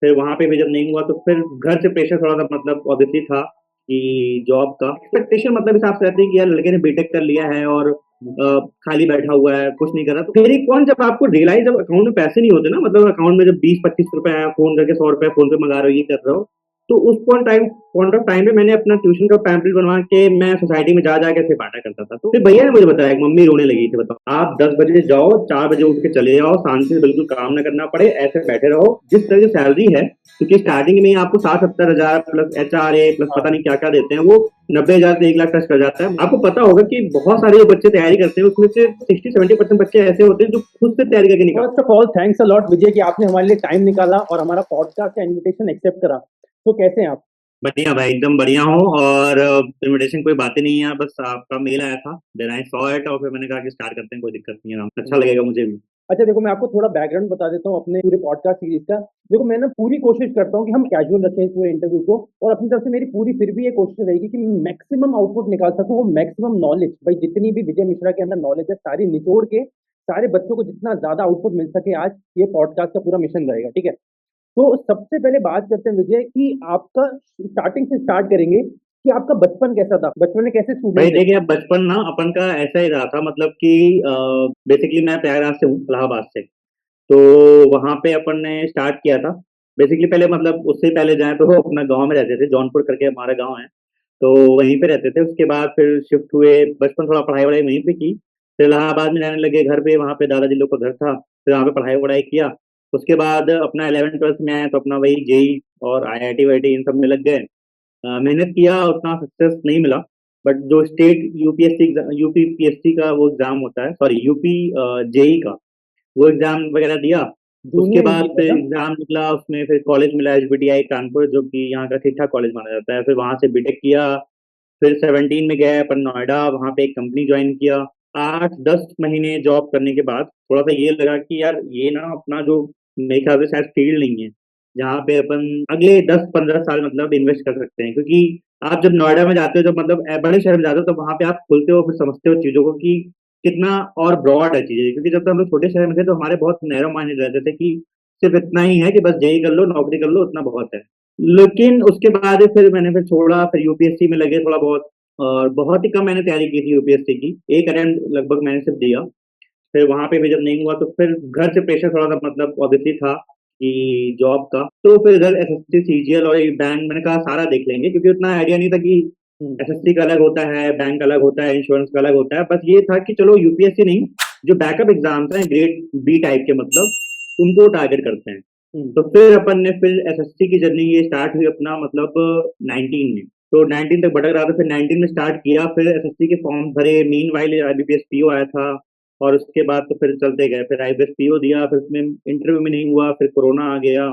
फिर वहां पे भी जब नहीं हुआ तो फिर घर से प्रेशर थोड़ा सा मतलब ऑब्वियसली था कि जॉब का एक्सपेक्टेशन मतलब हिसाब से रहती है कि यार लड़के ने बीटेक कर लिया है और खाली बैठा हुआ है कुछ नहीं कर रहा। तो फिर एक पॉइंट जब आपको रियलाइज, जब अकाउंट में पैसे नहीं होते ना, मतलब अकाउंट में जब 20-25 रुपए आया, फोन करके 100 रुपए फोन पे मंगा रहे हो, ये कर रहे हो, तो उस पॉइंट ऑफ टाइम पे मैंने अपना ट्यूशन का पैम्पलेट बनवा के मैं सोसाइटी में जा जाके ऐसे बांटा करता था। तो फिर भैया ने मुझे बताया, एक मम्मी रोने लगी थी, बताओ आप 10 बजे जाओ, 4 बजे उठ के चले जाओ, शांति से बिल्कुल काम ना करना पड़े, ऐसे बैठे रहो, जिस तरह की सैलरी है, क्योंकि स्टार्टिंग में ही आपको 60-70 हजार प्लस HRA प्लस हाँ। पता नहीं क्या क्या देते हैं, वो 90 हजार से 1 लाख टच कर जाता है। आपको पता होगा कि बहुत सारे जो बच्चे तैयारी करते हैं उसमें से 60-70% बच्चे ऐसे होते हैं जो खुद से तैयारी करके निकालते first of all thanks a lot Vijay कि आपने हमारे लिए टाइम निकाला और हमारा पॉडकास्ट का इनविटेशन एक्सेप्ट करा। तो कैसे हैं आप? हैं। बढ़िया भाई, एकदम बढ़िया हूँ। और इनविटेशन कोई बातें नहीं है, बस आपका मेल आया था, देन आई सॉ इट, और फिर मैंने कहा कि स्टार्ट करते हैं, कोई दिक्कत नहीं है, अच्छा लगेगा मुझे भी। अच्छा देखो, मैं आपको थोड़ा बैकग्राउंड बता देता हूँ अपने पूरे पॉडकास्ट सीरीज का। देखो, मैं ना पूरी कोशिश करता हूँ कि हम कैजुअल रखें इस पूरे इंटरव्यू को, और अपनी तरफ से मेरी पूरी फिर भी ये कोशिश रहेगी कि मैक्सिमम आउटपुट निकाल सकूँ, वो मैक्सिमम नॉलेज, भाई जितनी भी विजय मिश्रा के अंदर नॉलेज है सारी निचोड़ के सारे बच्चों को जितना ज्यादा आउटपुट मिल सके, आज ये पॉडकास्ट का पूरा मिशन रहेगा, ठीक है। तो सबसे पहले बात करते हैं विजय कि आपका स्टार्टिंग से स्टार्ट करेंगे कि आपका बचपन कैसा था, बचपन में कैसे भाई स्टूडेंट थे। देखिए, अब बचपन ना अपन का ऐसा ही रहा था, मतलब कि बेसिकली मैं प्रयागराज से हूँ, इलाहाबाद से। तो वहां पे अपन ने स्टार्ट किया था। बेसिकली पहले मतलब उससे पहले जाए तो वो अपना गांव में रहते थे, जौनपुर करके हमारा गांव है, तो वहीं पे रहते थे। उसके बाद फिर शिफ्ट हुए, बचपन थोड़ा पढ़ाई वढ़ाई वहीं पे की, फिर इलाहाबाद में रहने लगे घर पे, वहाँ पे दादाजी लोग का घर था, फिर वहाँ पे पढ़ाई वढ़ाई किया। उसके बाद अपना 11th 12th में आए तो अपना वही जेई और IIT वाईटी इन सब में लग गए। मेहनत किया, उतना सक्सेस नहीं मिला, बट जो स्टेट यूपीएससी यूपीपीएससी का वो एग्जाम होता है, सॉरी यूपी जेई का, वो एग्जाम वगैरह दिया। उसके जूनियर बाद इंजीनियर फिर ना। एग्जाम निकला, उसमें फिर कॉलेज मिला HBTI कानपुर, जो कि यहाँ का ठीक ठाक कॉलेज माना जाता है। फिर वहां से बीटेक किया, फिर 17 में गए अपन नोएडा, वहां पे एक कंपनी ज्वाइन किया। 8-10 महीने जॉब करने के बाद थोड़ा सा ये लगा कि यार ये ना अपना जो, मेरे ख्याल से शायद फील्ड नहीं है जहाँ पे अपन अगले 10-15 साल मतलब इन्वेस्ट कर सकते हैं। क्योंकि आप जब नोएडा में जाते हो, जब मतलब बड़े शहर में जाते हो, तो वहां पे आप खुलते हो, फिर समझते हो चीजों को कि कितना और ब्रॉड है चीजें। क्योंकि जब तक हम लोग छोटे शहर में थे तो हमारे बहुत नैरो माइंडेड रहते थे कि सिर्फ इतना ही है कि बस जेई कर लो, नौकरी कर लो, उतना बहुत है। लेकिन उसके बाद फिर मैंने फिर छोड़ा, फिर यूपीएससी में लगे थोड़ा बहुत, और बहुत ही कम मैंने तैयारी की थी यूपीएससी की, एक अटेम्प्ट लगभग मैंने सिर्फ दिया। फिर वहां पे भी जब नहीं हुआ तो फिर घर से प्रेशर थोड़ा सा मतलब ऑब्वियसली था कि जॉब का। तो फिर इधर एसएससी सीजीएल और बैंक, मैंने कहा सारा देख लेंगे, क्योंकि उतना आइडिया नहीं था कि हम्म। एसएससी का अलग होता है, बैंक अलग होता है, इंश्योरेंस का अलग होता है। बस ये था कि चलो यूपीएससी नहीं, जो बैकअप एग्जाम्स हैं ग्रेड बी टाइप के, मतलब उनको टारगेट करते हैं। हम्म। तो फिर अपन ने फिर एसएससी की जर्नी ये स्टार्ट हुई अपना, मतलब 19 में। तो 19 तक भटक रहा था, फिर 19 में स्टार्ट किया, फिर एसएससी के फॉर्म भरे, मीन वाइल आईबीपीएस पीओ आया था। और उसके बाद तो फिर चलते गए, फिर आईबीपीएस पीओ दिया, फिर उसमें इंटरव्यू में नहीं हुआ, फिर कोरोना आ गया।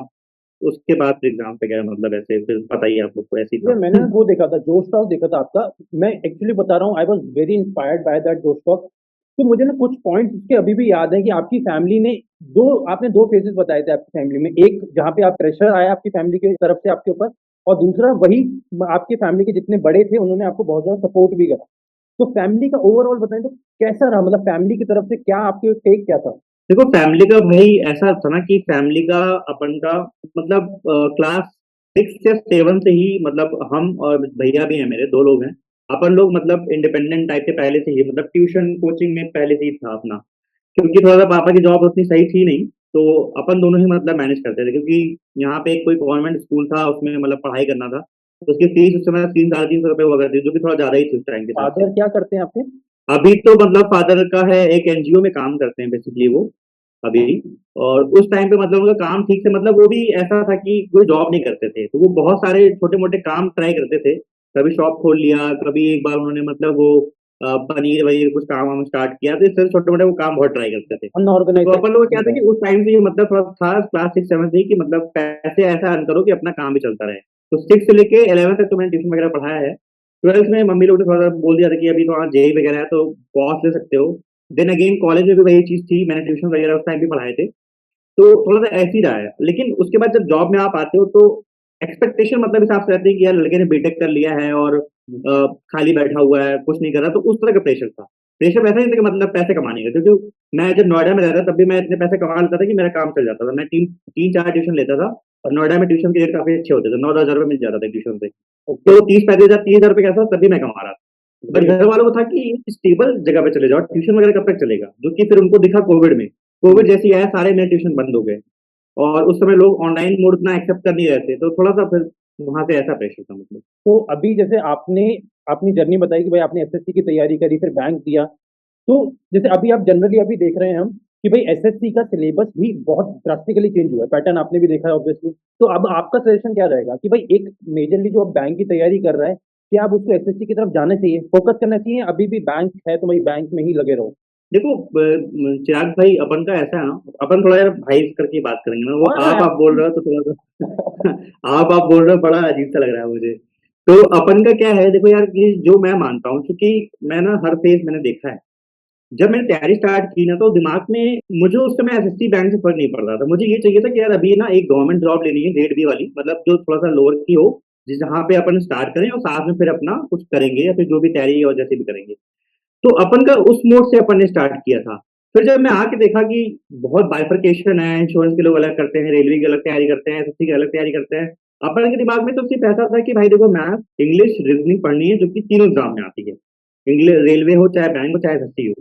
उसके बाद फिर एग्जाम पे गया, मतलब ऐसे फिर पता ही है आप लोग को, ऐसी ये था। मैंने वो देखा था, जोश टॉक देखा था आपका। मैं एक्चुअली बता रहा हूँ, I was very inspired by that जोश टॉक। तो मुझे ना कुछ पॉइंट्स उसके अभी भी याद है कि आपकी फैमिली ने दो, आपने दो फेजेस बताए थे आपकी फैमिली में। एक जहाँ पे आप प्रेशर आया आपकी फैमिली की तरफ से आपके ऊपर, और दूसरा वही आपकी फैमिली के जितने बड़े थे उन्होंने आपको बहुत ज्यादा सपोर्ट भी करा। तो फैमिली का ओवरऑल बताएं तो कैसा रहा, मतलब फैमिली की तरफ से क्या आपके टेक क्या था। देखो फैमिली का भाई ऐसा था ना कि फैमिली का अपन का मतलब क्लास 6 या 7 से ही, मतलब हम और भैया भी हैं मेरे, 2 लोग हैं, अपन लोग मतलब इंडिपेंडेंट टाइप के पहले से ही, मतलब ट्यूशन कोचिंग में पहले से ही था अपना। क्योंकि थोड़ा सा पापा की जॉब उतनी सही थी नहीं, तो अपन दोनों ही मतलब मैनेज करते थे। क्योंकि यहाँ पे एक कोई गवर्नमेंट स्कूल था, उसमें मतलब पढ़ाई करना था, तो उसकी फीस उस समय 300-350 रुपये हुआ करती थी, जो कि थोड़ा ज्यादा ही थी उस टाइम के हिसाब से। फादर क्या करते हैं आपके? अभी तो मतलब फादर का है, एक एनजीओ में काम करते हैं बेसिकली वो अभी। और उस टाइम पे मतलब उनका काम ठीक से, मतलब वो भी ऐसा था कि कोई जॉब नहीं करते थे, तो वो बहुत सारे छोटे मोटे काम ट्राई करते थे। कभी शॉप खोल लिया, कभी एक बार उन्होंने मतलब वो पनीर वनीर कुछ काम वाम स्टार्ट किया, तो इस तरह छोटे मोटे वो काम बहुत ट्राई करते थे। तो अनऑर्गेनाइज अपन लोग क्या था है। कि उस टाइम से ही मतलब थोड़ा था क्लास 6-7 से ही, कि मतलब पैसे ऐसा अर्न करो कि अपना काम भी चलता रहे। तो 6 से लेके 11 तक तो मैंने ट्यूशन वगैरह पढ़ाया है। 12th में मम्मी लोग ने थोड़ा सा बोल दिया था कि अभी तो हाँ जेई वगैरह है, तो पॉज ले सकते हो। देन अगेन कॉलेज में भी वही चीज थी, मैंने ट्यूशन वगैरह उस टाइम भी पढ़ाए थे। तो थोड़ा सा ऐसे ही रहा है। लेकिन उसके बाद जब जॉब में आप आते हो तो एक्सपेक्टेशन मतलब हिसाब से रहती है कि यार लड़के ने बीटेक कर लिया है और खाली बैठा हुआ है, कुछ नहीं कर रहा, तो उस तरह का प्रेशर था। प्रेशर वैसा नहीं था कि मतलब पैसे कमाने का, क्योंकि मैं जब नोएडा में रहता तब भी मैं इतने पैसे कमा लेता था कि मेरा काम चल जाता था। मैं तीन तीन चार ट्यूशन लेता था और नोएडा में ट्यूशन के रेट काफी अच्छे होते थे, 9-10 हज़ार रुपये मिल जाता था ट्यूशन से। ओके। तो 30-35 हज़ार 30 हज़ार रुपये कैसा तब भी मैं कमा रहा था। But great. घर वालों को था कि स्टेबल जगह पे चले जाओ, ट्यूशन वगैरह कब तक चलेगा, जो कि फिर उनको दिखा कोविड में। कोविड जैसी आया सारे मेरे ट्यूशन बंद हो गए और उस समय लोग ऑनलाइन मोड उतना एक्सेप्ट कर नहीं रहे थे, तो थोड़ा सा फिर वहां से ऐसा प्रेशर था मतलब। तो अभी जैसे आपने अपनी जर्नी बताई कि भाई आपने एसएससी की तैयारी करी, फिर बैंक दिया। तो जैसे अभी आप जनरली अभी देख रहे हैं हम कि भाई एसएससी का सिलेबस भी बहुत ड्रास्टिकली चेंज हुआ है, पैटर्न आपने भी देखा है ऑब्वियसली। तो अब आपका सजेशन क्या रहेगा कि भाई एक मेजरली जो अब बैंक की तैयारी कर रहा है, क्या आप उसको एसएससी की तरफ जाना चाहिए, फोकस करना चाहिए, अभी भी बैंक है तो भाई बैंक में ही लगे रहो? देखो चिराग भाई, अपन का ऐसा है ना, अपन थोड़ा यार भाई करके बात करेंगे ना, वो हाँ हाँ, आप बोल रहे हो तो थोड़ा सा आप बोल रहे हो, बड़ा अजीब सा लग रहा है मुझे। तो अपन का क्या है, देखो यार, ये जो मैं मानता हूँ, क्योंकि मैं ना हर फेज मैंने देखा है। जब मैंने तैयारी स्टार्ट की ना, तो दिमाग में मुझे उस समय एसएससी बैंक से फर्क नहीं पड़ रहा था। मुझे ये चाहिए था कि यार अभी ना एक गवर्नमेंट जॉब लेनी है, ग्रेड बी वाली, मतलब जो थोड़ा सा लोअर की हो, जिस जहाँ पे अपन स्टार्ट करें और साथ में फिर अपना कुछ करेंगे या फिर जो भी तैयारी और जैसे भी करेंगे। तो अपन का उस मोड से अपन ने स्टार्ट किया था। फिर जब मैं आके देखा कि बहुत बाइफरकेशन है, इंश्योरेंस के लोग अलग करते हैं, रेलवे की अलग तैयारी करते हैं, एसएससी की अलग तैयारी करते हैं। अपन के दिमाग में तो सिर्फ ऐसा था कि भाई देखो, मैथ, इंग्लिश, रीजनिंग पढ़नी है, जो कि तीनों एग्जाम में आती है, इंग्लिश रेलवे हो चाहे बैंक हो चाहे एसएससी हो।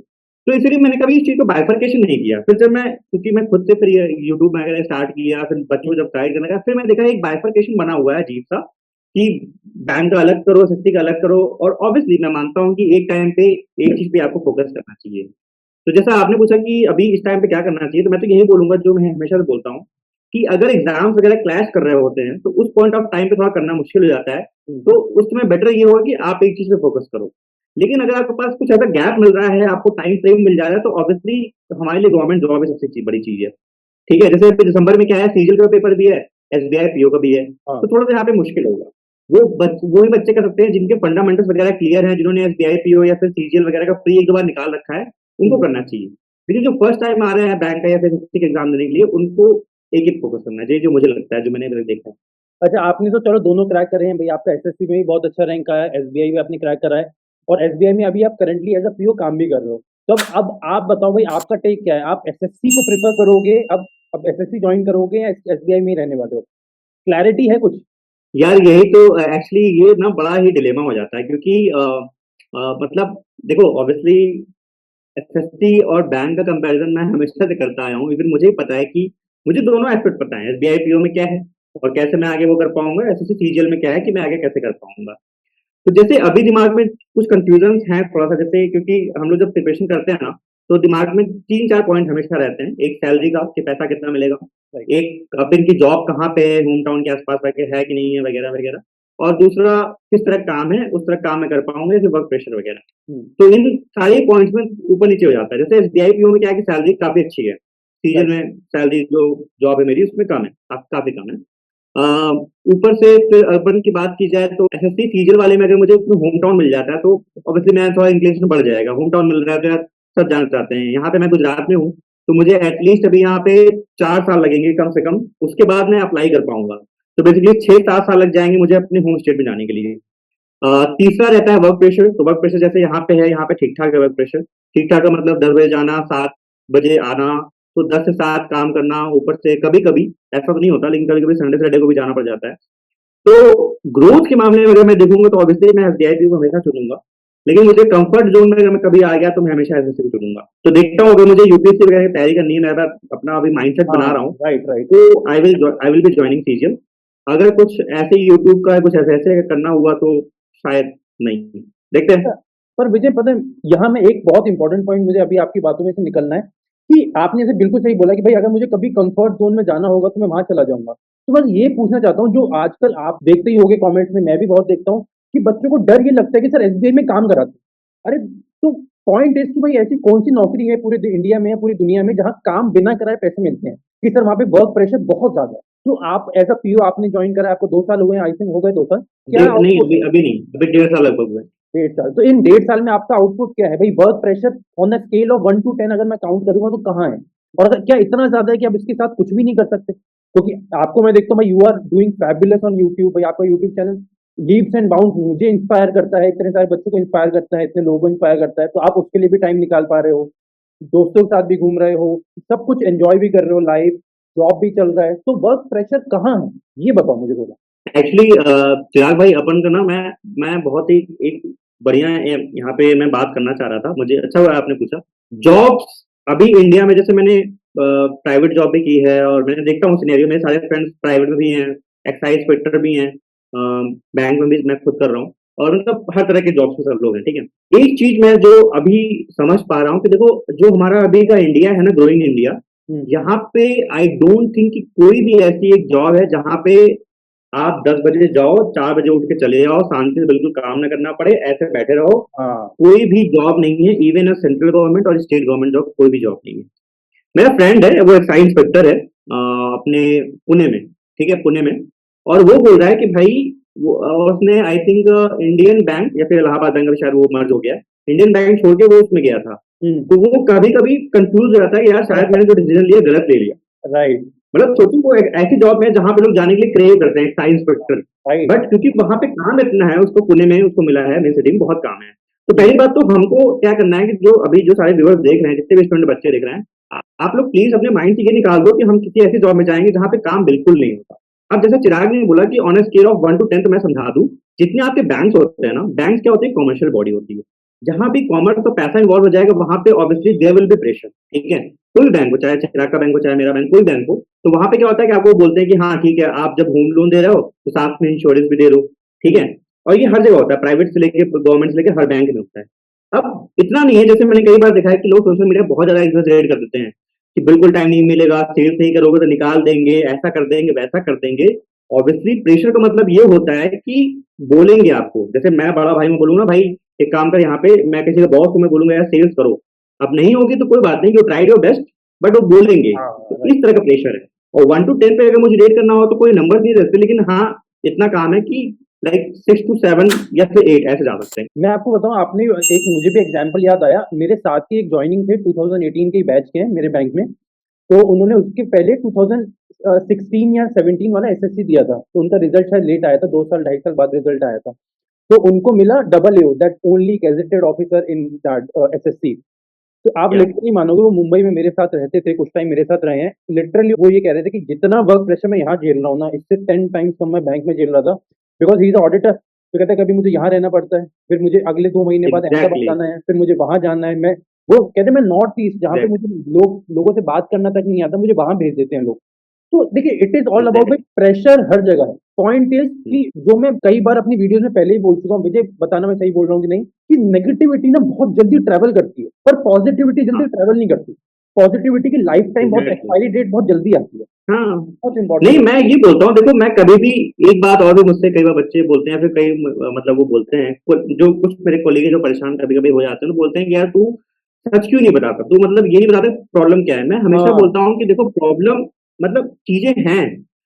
तो इसलिए मैंने कभी इस चीज को बाइफरकेशन नहीं किया। फिर जब मैं, क्योंकि मैं खुद से फिर यूट्यूब में वगैरह स्टार्ट किया, फिर बच्चों को जब गाइड करने लगा, फिर मैं देखा एक बाइफरकेशन बना हुआ है अजीब सा, कि बैंक का अलग करो, एसएससी का अलग करो। और ऑब्वियसली मैं मानता हूँ कि एक टाइम पे एक चीज पे आपको फोकस करना चाहिए। तो जैसा आपने पूछा कि अभी इस टाइम पे क्या करना चाहिए, तो मैं तो यही बोलूंगा जो मैं हमेशा से बोलता हूँ, कि अगर एग्जाम्स वगैरह क्लैश कर रहे होते हैं तो उस पॉइंट ऑफ टाइम पे थोड़ा करना मुश्किल हो जाता है। तो उस समय बेटर ये होगा कि आप एक चीज पे फोकस करो। लेकिन अगर आपके पास कुछ ऐसा गैप मिल रहा है, आपको टाइम फ्रेम मिल जा रहा है, तो ऑब्वियसली हमारे लिए गवर्नमेंट जॉब है सबसे बड़ी चीज है। ठीक है, जैसे दिसंबर में क्या है, सीजल का पेपर भी है, एसबीआई पीओ का भी है। हाँ। तो थोड़ा सा यहाँ पे मुश्किल होगा। वो ही बच्चे कर सकते हैं जिनके फंडामेंटल्स वगैरह क्लियर है, जिन्होंने एसबीआई पीओ या फिर सीजीएल वगैरह का फ्री एक दो बार निकाल रखा है, उनको करना चाहिए। लेकिन जो फर्स्ट टाइम आ रहे हैं बैंक का या फिर किसी एग्जाम देने के लिए, उनको एक एक फोकस करना चाहिए, जो मुझे लगता है, जो मैंने देखा है। अच्छा, आपने तो चलो दोनों क्रैक करे हैं भाई, आपका एसएससी में भी बहुत अच्छा रैंक आया है, एसबीआई में आपने क्रैक करा है, और एसबीआई में अभी आप करंटली एज अ पीओ काम भी कर रहे हो। तो अब आप बताओ भाई, आपका टेक क्या है, आप एसएससी को प्रेफर करोगे अब एसएससी ज्वाइन करोगे या एसबीआई में ही रहने वाले हो? क्लैरिटी है कुछ? यार यही तो एक्चुअली ये ना बड़ा ही डिलेमा हो जाता है, क्योंकि मतलब देखो, ऑब्वियसली एसएससी और बैंक का कंपैरिजन मैं हमेशा से करता आया हूँ। इवन मुझे ही पता है कि मुझे दोनों एस्पेक्ट पता है, एसबीआई पीओ में क्या है और कैसे मैं आगे वो कर पाऊंगा, एसएससी सीजीएल में क्या है कि मैं आगे कैसे कर पाऊंगा। तो जैसे अभी दिमाग में कुछ कंफ्यूजन है थोड़ा सा, जैसे क्योंकि हम लोग जब प्रिपरेशन करते हैं ना, तो दिमाग में 3-4 पॉइंट हमेशा रहते हैं। एक सैलरी का, कि पैसा कितना मिलेगा। राइट। एक अब इनकी जॉब कहाँ पे है, होम टाउन के आसपास है कि नहीं है, वगैरह वगैरह। और दूसरा, किस तरह का काम है, उस तरह का काम मैं कर पाऊंगा, जैसे वर्क प्रेशर वगैरह। तो इन सारे पॉइंट्स में ऊपर नीचे हो जाता है। जैसे एसबीआई पीओ में क्या है कि सैलरी काफी अच्छी है, सीजन राइट। में सैलरी जो जॉब है मेरी उसमें कम है, काफी कम है। ऊपर से फिर अर्बन की बात की जाए, तो एसएससी सीजन वाले में अगर मुझे होम टाउन मिल जाता है, तो ऑब्वियसली मेरा थोड़ा इंक्लिनेशन बढ़ जाएगा। होम टाउन मिल रहा है तो यार सब जानना चाहते हैं। यहाँ पे मैं गुजरात में हूँ, तो मुझे एटलीस्ट अभी यहाँ पे 4 साल लगेंगे कम से कम, उसके बाद मैं अप्लाई कर पाऊंगा। तो बेसिकली 6-7 साल लग जाएंगे मुझे अपने होम स्टेट में जाने के लिए। तीसरा रहता है वर्क प्रेशर। तो वर्क प्रेशर जैसे यहाँ पे है, यहाँ पे ठीक ठाक है वर्क प्रेशर। ठीक ठाक का मतलब 10 बजे जाना, 7 बजे आना, तो 10 से 7 काम करना। ऊपर से कभी कभी ऐसा तो नहीं होता, लेकिन कभी कभी संडे सैटरडे को भी जाना पड़ जाता है। तो ग्रोथ के मामले में अगर मैं देखूंगा, तो ऑब्वियसली मैं एसबीआई को हमेशा चुनूंगा। लेकिन मुझे कंफर्ट जोन में अगर मैं कभी आ गया, तो मैं हमेशा एसएससी को चुनूंगा। तो देखता हूँ, अगर मुझे यूपीएससी वगैरह की तैयारी करनी है, मैं अपना अभी माइंडसेट हाँ। बना रहा हूँ, राइट राइट। तो I will be joining CGL. अगर कुछ ऐसे ही यूट्यूब का कुछ ऐसे ऐसे करना हुआ, तो शायद नहीं, देखते हैं। पर विजय, पता है, यहाँ में एक बहुत इंपॉर्टेंट पॉइंट मुझे अभी आपकी बातों में से निकलना है कि आपने इसे बिल्कुल सही बोला कि भाई अगर मुझे कभी कंफर्ट जोन में जाना होगा तो मैं वहां चला जाऊंगा। तो बस ये पूछना चाहता हूँ, जो आजकल आप देखते ही होंगे कमेंट्स में, मैं भी बहुत देखता हूँ कि बच्चों को डर ये लगता है कि सर एसबीआई में काम कराते हैं। अरे, तो पॉइंट इज कि भाई ऐसी कौन सी नौकरी है पूरे इंडिया में या पूरी दुनिया में जहाँ काम बिना कराए पैसे मिलते हैं, कि सर वहाँ पे वर्क प्रेशर बहुत ज्यादा है। तो आप एज अ पीओ आपने ज्वाइन करा, आपको 2 साल हुए, आई थिंक हो गए 2 साल, क्या नहीं, आउटपुट अभी है? अभी नहीं, अभी 1.5 साल लगभग हुए। 1.5 साल, तो इन 1.5 साल में आपका आउटपुट क्या है भाई? Work pressure on a scale of 1 to 10 अगर मैं काउंट करूंगा तो कहाँ है? और अगर क्या इतना ज्यादा है कि आप इसके साथ कुछ भी नहीं कर सकते? क्योंकि आपको मैं देखता हूँ भाई, you are doing fabulous on YouTube भाई, आपका YouTube channel leaps and bound मुझे इंस्पायर करता है, इतने सारे बच्चों को इंस्पायर करता है, इतने लोगों को इंस्पायर करता है, तो आप उसके लिए भी टाइम निकाल पा रहे हो। दोस्तों के साथ भी घूम रहे हो, सब कुछ एंजॉय भी कर रहे हो, लाइफ जॉब भी चल रहा है, तो वर्क प्रेशर कहाँ है, ये बताओ मुझे थोड़ा। एक्चुअली चिराग भाई, अपन का ना, मैं बहुत ही एक बढ़िया यहाँ पे मैं बात करना चाह रहा था, मुझे अच्छा हुआ आपने पूछा। जॉब्स अभी इंडिया में, जैसे मैंने प्राइवेट जॉब भी की है और मैंने देखता हूँ सिनेरियो, मेरे सारे फ्रेंड्स प्राइवेट में भी हैं, एक्साइज इंस्पेक्टर भी हैं, बैंक में भी मैं खुद कर रहा हूँ, और मतलब हर तरह के जॉब्स में सब लोग हैं, ठीक है। एक चीज मैं जो अभी समझ पा रहा हूँ कि देखो, जो हमारा अभी का इंडिया है ना, ग्रोइंग इंडिया, हम्म। यहाँ पे आई डोंट थिंक कि कोई भी ऐसी एक जॉब है जहाँ पे आप 10 बजे जाओ, 4 बजे उठ के चले जाओ, शांति से बिल्कुल काम ना करना पड़े, ऐसे बैठे रहो। हाँ। कोई भी जॉब नहीं है, इवन सेंट्रल गवर्नमेंट और स्टेट गवर्नमेंट जॉब, कोई भी जॉब नहीं है। मेरा फ्रेंड है, वो एक्साइज इंस्पेक्टर है, अपने पुणे में, ठीक है, पुणे में। और वो बोल रहा है कि भाई, उसने आई थिंक इंडियन बैंक या फिर इलाहाबाद बैंक, शायद वो मर्ज हो गया, इंडियन बैंक छोड़ के वो उसमें गया था। तो वो कभी कभी कंफ्यूज हो जाता है कि यार शायद मैंने जो डिसीजन लिया गलत ले लिया। राइट। मतलब सोचो, वो एक ऐसी जॉब है जहां पे लोग जाने के लिए क्रेव करते हैं, एक्साइज इंस्पेक्टर। राइट। बट क्योंकि वहां पे काम इतना है, उसको पुणे में उसको मिला है, मेरी सिटी में बहुत काम है। तो पहली बात तो हमको क्या करना है कि जो अभी जो सारे व्यूअर्स देख रहे हैं, जितने भी स्टूडेंट बच्चे देख रहे हैं, आप लोग प्लीज अपने माइंड से ये निकाल दो कि हम किसी ऐसी जॉब में जाएंगे जहाँ पे काम बिल्कुल नहीं होता। अब जैसे चिराग ने बोला कि on a scale of 1 to 10, तो मैं समझा दूं, जितने आपके बैंक्स होते हैं ना, बैंक्स क्या होते हैं, कॉमर्शियल बॉडी होती है। जहां भी कॉमर्स और पैसा इन्वॉल्व हो जाएगा, वहां पे obviously there will be pressure, ठीक है। कोई बैंक हो, चाहे चिराग का बैंक हो, चाहे मेरा बैंक, कोई बैंक हो, तो वहां पे क्या होता है कि आपको बोलते हैं कि हाँ ठीक है, आप जब होम लोन दे रहे हो तो साथ में इंश्योरेंस भी दे दो, ठीक है। और ये हर जगह होता है, प्राइवेट से लेके गवर्नमेंट से लेके हर बैंक में होता है। अब इतना नहीं है, जैसे मैंने कई बार देखा है कि लोग सोशल मीडिया बहुत ज्यादा एक्सैजरेट कर देते हैं कि बिल्कुल टाइम नहीं मिलेगा, सेल्स नहीं करोगे तो निकाल देंगे, ऐसा कर देंगे, वैसा कर देंगे। ऑब्वियसली प्रेशर का मतलब ये होता है कि बोलेंगे आपको, जैसे मैं बड़ा भाई में बोलूंगा, भाई एक काम कर, यहाँ पे मैं किसी का बॉस को मैं बोलूंगा यार सेल्स करो, अब नहीं होगी तो कोई बात नहीं, you tried your best, but वो बोलेंगे। हाँ। तो राइट। इस तरह का प्रेशर है। और 1 to 10 पे अगर मुझे रेट करना हो तो कोई नंबर नहीं रहते, लेकिन हाँ, इतना काम है कि लाइक 6 to 7 या फिर 8 ऐसे जा सकते हैं। मैं आपको बताऊं, आपने एक मुझे भी एग्जांपल याद आया, मेरे साथ ही एक ज्वाइनिंग थे 2018 के बैच के हैं मेरे बैंक में। तो उन्होंने उसके पहले 2016 या 17 वाला एसएससी दिया था, तो उनका रिजल्ट शायद लेट आया था, 2 साल 2.5 साल बाद रिजल्ट आया था। तो उनको मिला double A, that only gazetted officer in that SSC. तो आप क्या? लिटरली मानोगे, वो मुंबई में मेरे साथ रहते थे, कुछ टाइम मेरे साथ रहे हैं। लिटरली वो ये कह रहे थे कि जितना वर्क प्रेशर मैं यहाँ झेल रहा हूँ ना, इससे 10 टाइम्स कम मैं बैंक में झेल रहा था, बिकॉज ही इज ऑडिटर। तो कहते हैं कभी मुझे यहाँ रहना पड़ता है, फिर मुझे अगले 2 महीने बाद अहमदाबाद एग्जैक्टली। जाना है, फिर मुझे वहां जाना है। मैं वो कहते हैं मैं नॉर्थ ईस्ट, जहाँ पे मुझे लोगों से बात करना तक नहीं आता, मुझे वहां भेज देते हैं लोग। तो देखिए, इट इज ऑल अबाउट भाई, एग्जैक्टली। प्रेशर हर जगह है। पॉइंट इज कि जो मैं कई बार अपनी वीडियोस में पहले ही बोल चुका हूँ, मुझे बताना मैं सही बोल रहा हूँ कि नहीं, कि नेगेटिविटी ना बहुत जल्दी ट्रैवल करती है, पर पॉजिटिविटी जल्दी हाँ, ट्रैवल नहीं करती। पॉजिटिविटी की लाइफ टाइम बहुत, एग्जैक्टली। एक्सपायरी डेट बहुत जल्दी आती है। हाँ, बहुत नहीं, इंपॉर्टेंट मैं ये बोलता हूँ, देखो मैं कभी भी, एक बात और भी मुझसे कई बार बच्चे बोलते हैं, फिर कई मतलब वो बोलते हैं, जो कुछ मेरे कोलीग जो परेशान कभी कभी हो जाते हैं, तो बोलते हैं कि यार तू सच क्यों नहीं बताता, तू मतलब ये नहीं बताता प्रॉब्लम क्या है। मैं है। हमेशा हाँ। बोलता हूँ कि देखो, प्रॉब्लम मतलब चीजें हैं,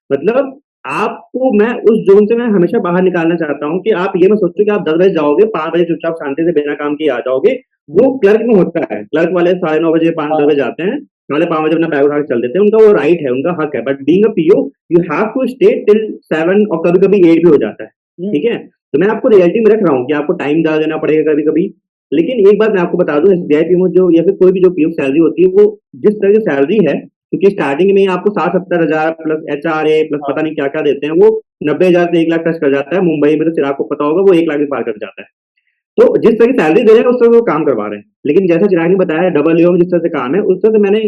मतलब आपको मैं उस जोन से मैं हमेशा बाहर निकालना चाहता हूँ कि आप ये मत सोचो कि आप 10 बजे जाओगे, 5 बजे चुपचाप शांति से बिना काम किए आ जाओगे। वो हम्म। क्लर्क में होता है, क्लर्क वाले 9:30 बजे, 5 10 बजे हाँ। जाते हैं, 5:30 बजे अपना बैग उठा के चल देते हैं, उनका वो राइट है, उनका हक है। But being a PO, you have to stay till 7, और कभी कभी 8 भी हो जाता है, हम्म। ठीक है। तो मैं आपको रियलिटी में रख रहा हूँ कि आपको टाइम ज्यादा देना पड़ेगा कभी कभी। लेकिन एक बात मैं आपको बता दूं, एसबीआई पीओ जो या फिर कोई भी जो पीओ सैलरी होती है, वो जिस तरह की सैलरी है, क्योंकि स्टार्टिंग में ही आपको 60-70 हजार प्लस एचआरए प्लस हाँ। पता नहीं क्या क्या देते हैं, वो 90 हजार से 1 लाख टच कर जाता है। मुंबई में तो चिराग को पता होगा, वो 1 लाख भी पार कर जाता है। तो जिस तरह की सैलरी दे रहे हैं, उस तरह से वो काम करवा रहे हैं। लेकिन जैसा चिराग ने बताया, डबल में जिस तरह से काम है, उस तरह से मैंने,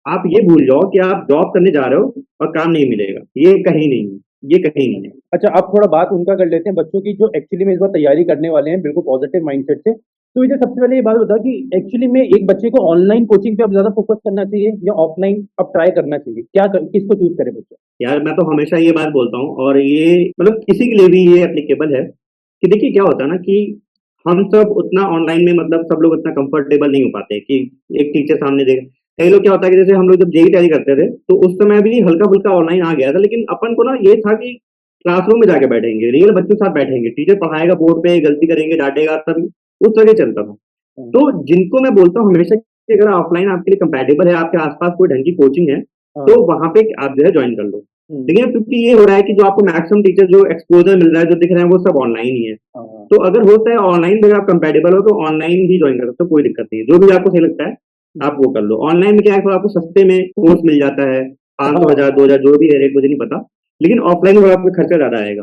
आप ये भूल जाओ कि आप जॉब करने जा रहे हो और काम नहीं मिलेगा, ये कहीं नहीं है, ये कहीं नहीं है। अच्छा, अब थोड़ा बात उनका कर लेते हैं, बच्चों की जो एक्चुअली में इस बार तैयारी करने वाले हैं बिल्कुल पॉजिटिव माइंडसेट से। तो मुझे सबसे पहले ये बात बता कि एक्चुअली में एक बच्चे को ऑनलाइन कोचिंग पे अब ज्यादा फोकस करना चाहिए या ऑफलाइन अब ट्राई करना चाहिए, किसको चूज करे बच्चा? यार मैं तो हमेशा ये बात बोलता हूँ, और ये मतलब किसी के लिए भी ये एप्लीकेबल है, कि देखिए क्या होता है ना, कि हम सब उतना ऑनलाइन में, मतलब सब लोग उतना कंफर्टेबल नहीं हो पाते कि एक टीचर सामने देखे। कई लोग क्या होता है कि जैसे हम लोग जब जेई तैयारी करते थे, तो उस समय भी हल्का फुल्का ऑनलाइन आ गया था, लेकिन अपन को ना ये था कि क्लासरूम में जाके बैठेंगे, रियल बच्चों के साथ बैठेंगे, टीचर पढ़ाएगा, बोर्ड पे गलती करेंगे, डांटेगा, तब उस तरह से चलता था। हाँ। तो जिनको मैं बोलता हूँ हमेशा कि अगर ऑफलाइन आपके लिए कंपेटेबल है, आपके आसपास कोई ढंग की कोचिंग है, तो हाँ। वहां पे आप जो है ज्वाइन कर लो। हम्म। लेकिन अब क्योंकि ये हो रहा है कि जो आपको मैक्सिमम टीचर जो एक्सपोजर मिल रहा है, जो दिख रहे हैं, वो सब ऑनलाइन ही है। हाँ। तो अगर होता है ऑनलाइन में, अगर आप कंपेटेबल हो तो ऑनलाइन ही ज्वाइन कर सकते हो, कोई दिक्कत नहीं है, जो भी आपको सही लगता है। आप वो कर लो। ऑनलाइन में क्या है, थोड़ा आपको सस्ते में कोर्स मिल जाता है, 500 हाँ, 1000 2000 जो भी है रेट मुझे नहीं पता, लेकिन ऑफलाइन में आपका खर्चा ज्यादा आएगा।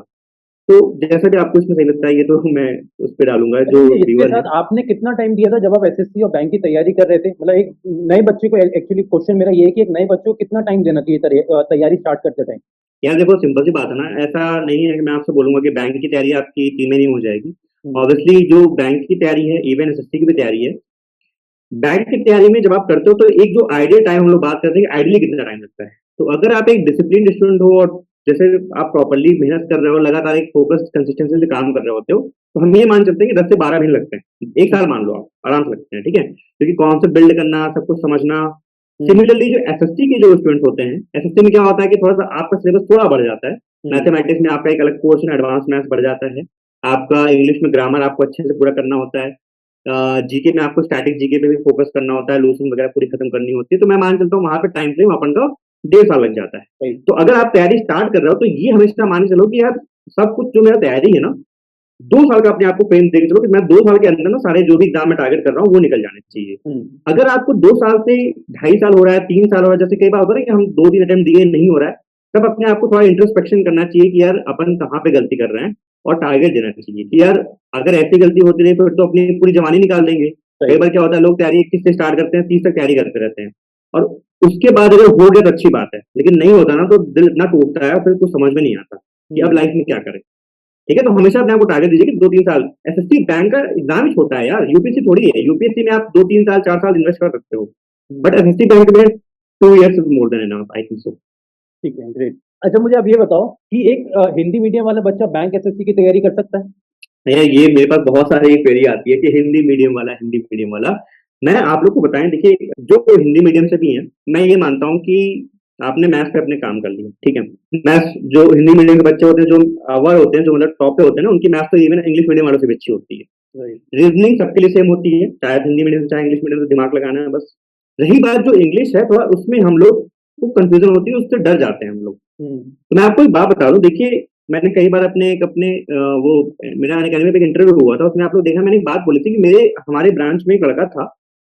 तो जैसा भी आपको इसमें सही लगता है, ये तो मैं उस पर डालूंगा जो अच्छा, इसके व्यूअर है। साथ आपने कितना टाइम दिया था जब आप एसएससी और बैंक की तैयारी कर रहे थे? मतलब एक नए बच्चे को, एक्चुअली क्वेश्चन मेरा ये है कि एक नए बच्चे को कितना टाइम देना चाहिए तैयारी स्टार्ट करते टाइम? यार देखो, सिंपल सी बात है ना, ऐसा नहीं है कि मैं आपसे बोलूंगा कि बैंक की तैयारी आपकी 3 महीने में हो जाएगी। हम्म, ऑब्वियसली जो बैंक की तैयारी है, इवन एसएससी की भी तैयारी है, बैंक की तैयारी में जब आप करते हो तो एक जो आइडियल टाइम हम लोग बात करते हैं कि आइडियली कितना टाइम लगता है। तो अगर आप एक डिसिप्लिन स्टूडेंट हो और जैसे आप प्रॉपरली मेहनत कर रहे हो, लगातार एक फोकस कंसिस्टेंसी से काम कर रहे होते हो, तो हम ये मान चलते हैं कि 10 से 12 महीने लगते हैं, एक साल मान लो आप आराम से लगते हैं, ठीक है, क्योंकि कॉन्सेप्ट बिल्ड करना, सब कुछ समझना। हम्म, सिमिलरली जो एसएससी के जो स्टूडेंट होते हैं, एसएससी में क्या होता है कि थोड़ा सा आपका सिलेबस थोड़ा बढ़ जाता है। हम्म, मैथमेटिक्स में आपका एक अलग पोर्शन एडवांस मैथ्स बढ़ जाता है। आपका इंग्लिश में ग्रामर आपको अच्छे से पूरा करना होता है। जीके में आपको स्टैटिक जीके पे भी फोकस करना होता है, लूसेंट वगैरह पूरी खत्म करनी होती है। तो मैं मान चलता हूँ वहां पे टाइम फ्रेम अपन का 1.5 साल लग जाता है। सही। तो अगर आप तैयारी स्टार्ट कर रहे हो तो ये हमेशा मान के चलो कि यार सब कुछ जो मेरा तैयारी है ना, 2 साल का अपने आप को फ्रेम देके चलो कि मैं 2 साल के अंदर ना सारे जो भी एग्जाम में टारगेट कर रहा हूँ वो निकल जाने चाहिए। हम्म, अगर आपको 2 साल से 2.5 साल हो रहा है, 3 साल हो रहा है, जैसे कई बार होता है कि हम 2 दिन अटेम्प्ट दिए नहीं हो रहा है, तब अपने आप को थोड़ा इंट्रोस्पेक्शन करना चाहिए कि यार अपन कहाँ पे गलती कर रहे हैं, और टारगेट देना चाहिए कि यार अगर ऐसी गलती होती रही फिर तो अपनी पूरी जवानी निकाल देंगे। सही। कई बार क्या होता है, लोग तैयारी 21 से स्टार्ट करते हैं, 30 तक तैयारी करते रहते हैं, और उसके बाद अगर हो गया तो अच्छी बात है, लेकिन नहीं होता ना तो दिल इतना टूटता है, फिर कुछ समझ में नहीं आता कि अब हम्म, लाइफ में क्या करें। ठीक है, तो हमेशा अपने आपको टारगेट दीजिए कि 2-3 साल। एसएससी बैंक का एग्जाम ही छोटा है यार, यूपीएससी थोड़ी है। यूपीएससी में आप 2-3 साल 4 साल इन्वेस्ट कर सकते हो, हम्म, बट एसएससी बैंक में 2 years is more than enough, I think so. ठीक है, ग्रेट। अच्छा, मुझे आप ये बताओ कि एक हिंदी मीडियम वाला बच्चा बैंक एसएससी की तैयारी कर सकता है? भैया ये मेरे पास बहुत सारी क्वेरी आती है कि हिंदी मीडियम वाला, हिंदी मीडियम वाला। मैं आप लोग को बताएं, देखिए जो हिंदी मीडियम से भी है, मैं ये मानता हूँ कि आपने मैथ्स पे अपने काम कर लिया, ठीक है। मैथ्स जो हिंदी मीडियम के बच्चे होते हैं, जो अवर होते हैं, जो मतलब टॉप पे होते हैं ना, उनकी मैथ्स तो इवन इंग्लिश मीडियम वालों से भी अच्छी होती है। राइट। रीजनिंग सबके लिए सेम होती है, चाहे हिंदी मीडियम से चाहे इंग्लिश मीडियम से, दिमाग लगाना है बस। रही बात जो इंग्लिश है, थोड़ा उसमें हम लोग को कंफ्यूजन होती है, उससे डर जाते हैं हम लोग। हम्म, तो मैं आपको एक बात बता दूं, देखिए मैंने कई बार वो मेरा अकेडमी में एक इंटरव्यू हुआ था, उसमें आप लोग देखा, मैंने एक बात बोली थी कि मेरे हमारे ब्रांच में एक लड़का था,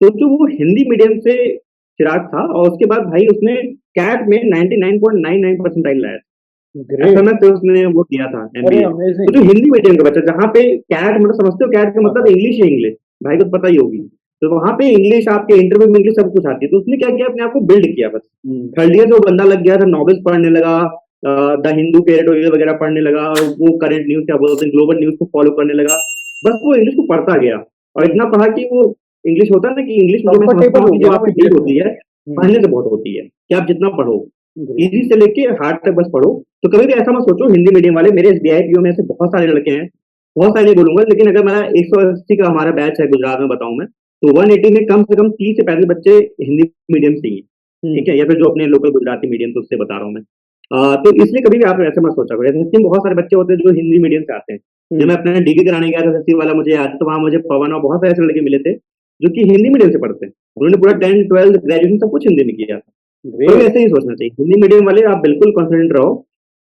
तो जो वो हिंदी मीडियम से चिराग था, और उसके बाद भाई उसने कैट में 99.99 परसेंटाइल लाया, ग्रेट। एफएमएस से उसने वो किया था अरे एमबीए। तो अमेजिंग। जो हिंदी मीडियम का बच्चा, जहाँ पे कैट मतलब समझते हो, कैट का मतलब इंग्लिश है, इंग्लिश भाई को तो पता ही होगी। तो वहां पे इंग्लिश, आपके इंटरव्यू में इंग्लिश सब कुछ आती है, तो उसने क्या किया, अपने आप को बिल्ड किया बस। हम्म, थर्ड ईयर से वो बंदा लग गया था, नॉवेल्स पढ़ने लगा, द हिंदू पेरेटोरियल वगैरह पढ़ने लगा, और वो करंट न्यूज क्या बोलते हैं, ग्लोबल न्यूज को फॉलो करने लगा। बस वो इंग्लिश को पढ़ता गया, और इतना पढ़ा कि वो इंग्लिश होता है ना, कि इंग्लिश जो मैं समझता कंफर्टेबल हूँ हो कि गया जो ना वो आपकी बिल्ड इंग्लिश में। होती है, पढ़ने से बहुत होती है, कि आप जितना पढ़ो, ग्रेट। इजी से लेके हार्ड तक बस पढ़ो। तो कभी भी ऐसा मत सोचो हिंदी मीडियम वाले, मेरे एसबीआई पीओ में से बहुत सारे लड़के हैं, बहुत सारे नहीं बोलूंगा, लेकिन अगर मेरा 180 का हमारा बैच है गुजरात में बताऊं मैं, तो 180 में कम से कम 30 से 35 बच्चे हिंदी मीडियम से ही हैं, ठीक हम्म, है, या फिर जो अपने लोकल गुजराती मीडियम से, उससे बता रहा हूँ मैं। तो इसलिए कभी भी आप ऐसे मत सोचा करो। एसएससी में बहुत सारे बच्चे होते हैं जो हिंदी मीडियम से आते हैं। जब हम्म, मैं अपना डिग्री कराने गया था एसएससी वाला, मुझे याद है, तो वहाँ मुझे पवन और बहुत सारे ऐसे लड़के मिले थे जो कि हिंदी मीडियम से पढ़ते हैं, उन्होंने पूरा 10 12 ग्रेजुएशन सब कुछ हिंदी में किया था। तो ग्रेट। ऐसे ही सोचना चाहिए, हिंदी मीडियम वाले आप बिल्कुल कॉन्फिडेंट रहो,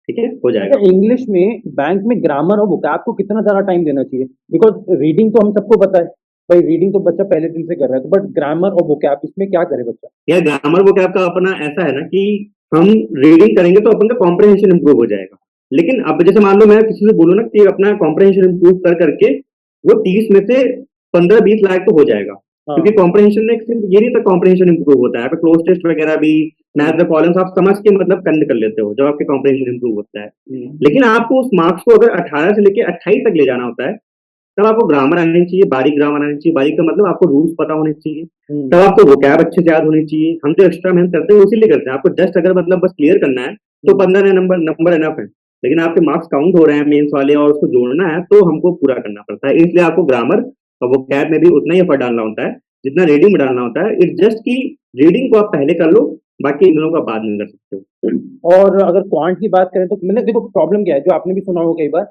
ठीक है, हो अच्छा, जाएगा। इंग्लिश में बैंक में ग्रामर और वोकैब को कितना ज्यादा टाइम देना चाहिए? बिकॉज रीडिंग तो हम सबको पता है, भाई रीडिंग तो बच्चा पहले दिन से कर रहा है, तो बट ग्रामर और वोकैब इसमें क्या करे बच्चा? यार ग्रामर वो क्या, आपका अपना ऐसा है ना कि हम रीडिंग करेंगे तो अपन का कॉम्प्रहेंशन इंप्रूव हो जाएगा। लेकिन अब जैसे मान लो मैं किसी से बोलूँ ना कि अपना कॉम्प्रहेंशन इंप्रूव कर करके वो 30 में से 15-20 लाख तो हो जाएगा, क्योंकि हाँ। कॉम्प्रहेंशन में सिर्फ ये नहीं, तो कॉम्प्रहेंशन इंप्रूव होता है, क्लोज टेस्ट वगैरह भी, हम्म, मैथ द कॉलम्स आप समझ के मतलब करने कर लेते हो, जब आपके कॉम्प्रहेंशन इंप्रूव होता है। हम्म, लेकिन आपको उस मार्क्स को अगर 18 से लेके 28 तक ले जाना होता है, तब आपको ग्रामर आनी चाहिए, बारीक ग्रामर आनी चाहिए। बारीक का मतलब आपको रूल्स पता होने चाहिए, हम्म, तब आपको वोकैब अच्छे से याद होनी चाहिए। हम तो एक्स्ट्रा मेहनत करते हैं, इसीलिए करते हैं। आपको जस्ट अगर मतलब बस क्लियर करना है तो हम्म। 15 नंबर नंबर एनफ है, लेकिन आपके मार्क्स काउंट हो रहे हैं मेंस वाले, और उसको जोड़ना है तो हमको पूरा करना पड़ता है। इसलिए आपको ग्रामर और वोकैब में भी उतना ही एफर्ट डालना होता है जितना रीडिंग में डालना होता है। इट्स जस्ट की रीडिंग को आप पहले कर लो, बाकी इन दोनों का बाद में कर सकते हो। और अगर क्वांट की बात करें तो मैंने देखो प्रॉब्लम क्या है, जो आपने भी सुना होगा कई बार,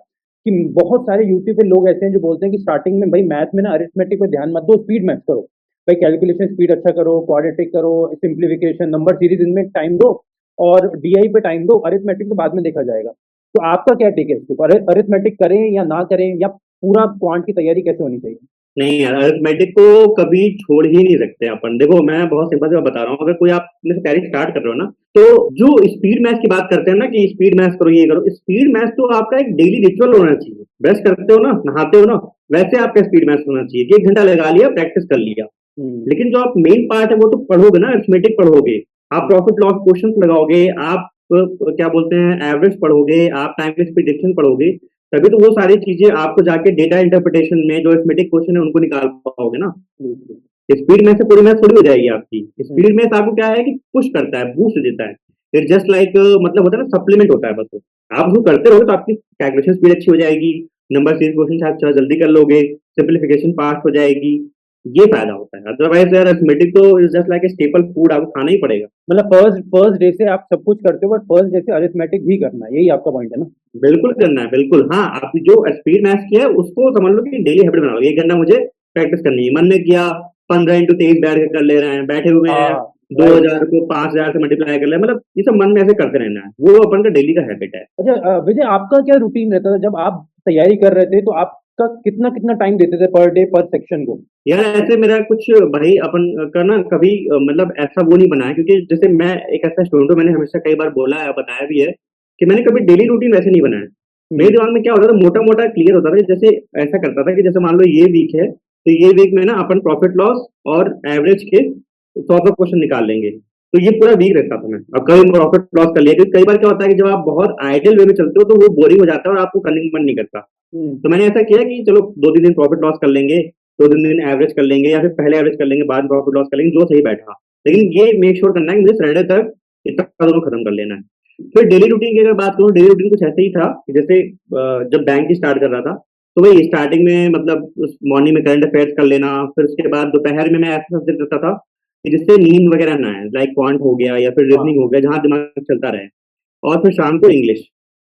कि बहुत सारे यूट्यूब पे लोग ऐसे हैं जो बोलते हैं कि स्टार्टिंग में भाई मैथ में ना अरिथमेटिक पे ध्यान मत दो, स्पीड मैथ करो, भाई कैलकुलेशन स्पीड अच्छा करो, क्वाड्रेटिक करो, सिंप्लीफिकेशन, नंबर सीरीज, इनमें टाइम दो, और डीआई पे टाइम दो, अरिथमेटिक तो बाद में देखा जाएगा। तो आपका क्या टेक है इसके ऊपर? अरिथमेटिक करें या ना करें, या पूरा क्वांट की तैयारी कैसे होनी चाहिए? नहीं यार, अरिथमेटिक को कभी छोड़ ही नहीं सकते अपन। देखो मैं बहुत सिंपल से मैं बता रहा हूँ, अगर कोई आप जैसे तैयारी स्टार्ट कर रहे हो ना, तो जो स्पीड मैच की बात करते हैं ना कि स्पीड मैच करो ये करो, स्पीड मैच तो आपका एक डेली रिचुअल होना चाहिए। ब्रश करते हो ना, नहाते हो ना, वैसे आपका स्पीड मैच होना चाहिए कि 1 घंटा लगा लिया, प्रैक्टिस कर लिया। लेकिन जो आप मेन पार्ट है वो तो पढ़ोगे ना, अरिथमेटिक पढ़ोगे, आप प्रॉफिट लॉस क्वेश्चन लगाओगे, आप क्या बोलते हैं एवरेज पढ़ोगे, आप टाइम प्रिडिक्शन पढ़ोगे, तभी तो वो सारी चीजें आपको जाके डेटा इंटरप्रिटेशन में जो अरिथमेटिक क्वेश्चन है उनको निकाल पाओगे ना। स्पीड में से पूरी मैथ थोड़ी हो जाएगी आपकी। स्पीड में आपको क्या है कि पुश करता है, बूस्ट देता है। इट जस्ट लाइक मतलब होता है ना, सप्लीमेंट होता है बस वो। आप उसको करते रहोगे तो आपकी कैलकुलेशन स्पीड अच्छी हो जाएगी, नंबर सीरीज क्वेश्चन आप थोड़ा जल्दी कर लोगे, सिंप्लीफिकेशन फास्ट हो जाएगी। ये फायदा होता है। अदरवाइज यार अरिथमेटिक तो is just like a staple food, आपको खाना ही पड़ेगा। मतलब फर्स्ट फर्स्ट डे से आप सब कुछ करते हो, बट फर्स्ट डे से अरिथमेटिक भी करना है, यही आपका पॉइंट है ना? बिल्कुल करना है, बिल्कुल। हाँ, आप जो स्पीड मैथ्स किया है उसको समझ लो कि डेली हैबिट बना लो। 1 घंटा मुझे प्रैक्टिस करनी है, मन में किया 15 into 23 बैठ के कर ले रहे हैं, बैठे हुए हैं हाँ, दो राइट। हजार को 5,000 से मल्टीप्लाई कर ले, मतलब ये सब मन में ऐसे करते रहना है, वो अपन का डेली का हैबिट है। अच्छा, विजय, आपका क्या रूटीन रहता था जब आप तैयारी कर रहे थे? तो आपका कितना कितना टाइम देते थे पर डे पर सेक्शन को? यार ऐसे मेरा कुछ भाई अपन का ना कभी मतलब ऐसा वो नहीं बना है, क्योंकि जैसे मैं एक ऐसा स्टूडेंट हूँ, मैंने हमेशा कई बार बोला है, बताया भी है कि मैंने कभी डेली रूटीन वैसे नहीं बनाया। मेरे हम्म। दिमाग में क्या होता था, मोटा मोटा क्लियर होता था। जैसे ऐसा करता था कि जैसे मान लो ये वीक है, तो ये वीक में ना अपन प्रॉफिट लॉस और एवरेज के 100 क्वेश्चन निकाल लेंगे। तो ये पूरा वीक रहता था। मैं अब कभी प्रॉफिट लॉस कर लिया, क्योंकि कई बार क्या होता है कि जब आप बहुत आइडियल वे में चलते हो तो वो बोरिंग हो जाता है और आपको करने का मन नहीं करता। हम्म। तो मैंने ऐसा किया कि चलो 2-3 दिन प्रॉफिट लॉस कर लेंगे, 2-3 दिन एवरेज कर लेंगे, या फिर पहले एवरेज कर लेंगे बाद प्रॉफिट लॉस कर लेंगे, जो सही बैठा। लेकिन ये मेक श्योर करना है कि मुझे फ्राइडे तक इतना दोनों खत्म कर लेना है। फिर डेली रूटीन की अगर बात करूँ, डेली रूटीन कुछ ऐसे ही था कि जैसे जब बैंक की स्टार्ट कर रहा था, तो वही स्टार्टिंग में मतलब मॉर्निंग में करंट अफेयर्स कर लेना, फिर उसके बाद दोपहर में मैं ऐसा सब्जेक्ट करता था कि जिससे नींद वगैरह ना आए, लाइक क्वांट हो गया या फिर हाँ। रीजनिंग हो गया, जहाँ दिमाग चलता रहे। और फिर शाम को इंग्लिश,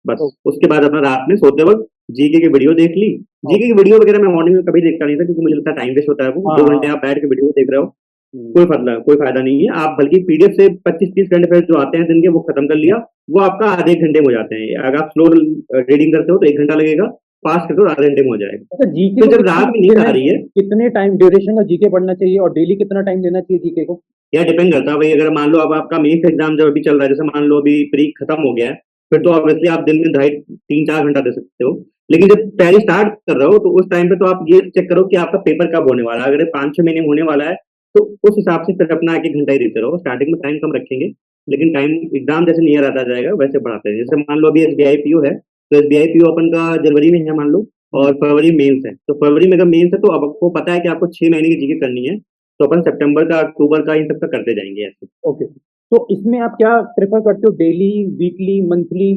बस। ओ- उसके बाद अपना रात में सोते वक्त जीके की वीडियो देख ली। ओ- जीके की वीडियो वगैरह मैं मॉर्निंग में कभी देखता नहीं था, क्योंकि मुझे लगता है टाइम वेस्ट होता है। वो हाँ, 2 घंटे हाँ। आप बैठ के वीडियो देख रहे हो, हम्म। कोई फायदा नहीं है। आप बल्कि पीडीएफ से 25-30 घंटे पहले जो आते हैं दिन के, वो खत्म कर लिया, वो आपका आधे 1 घंटे में हो जाते हैं। अगर आप स्लो रीडिंग करते हो तो 1 घंटा लगेगा, फास्ट करते हो तो आधे घंटे में हो जाएगा। अच्छा, जीके फिर को जब रात में नींद आ रही है, कितने टाइम ड्यूरेशन का जीके पढ़ना चाहिए और डेली कितना टाइम देना चाहिए जीके को? यह डिपेंड करता है भाई। अगर मान लो अब आपका मेंस एग्जाम जब अभी चल रहा है, जैसे मान लो अभी प्री खत्म हो गया है, फिर तो ऑब्वियसली आप दिन में 2.5-3-4 घंटा दे सकते हो। लेकिन जब तैयारी स्टार्ट कर रहे हो तो उस टाइम पे तो आप ये चेक करो कि आपका पेपर कब होने वाला है। अगर 5-6 महीने में होने वाला है तो उस हिसाब से फिर अपना 1-1 घंटा ही देते रहो। स्टार्टिंग में टाइम कम रखेंगे, लेकिन टाइम एग्जाम जैसे नियर आता जाएगा वैसे बढ़ाते हैं। जैसे मान लो अभी एसबीआई पीओ है, तो एसबीआई पीओ अपन का जनवरी में है मान लो, हम्म। और फरवरी मेंस है। तो फरवरी में अगर मेंस है तो अब आपको पता है कि आपको 6 महीने की जीके करनी है, तो अपन सितंबर का, अक्टूबर का, इन सब का करते जाएंगे ऐसे। ओके, तो इसमें आप क्या प्रेफर करते हो, डेली, वीकली, मंथली?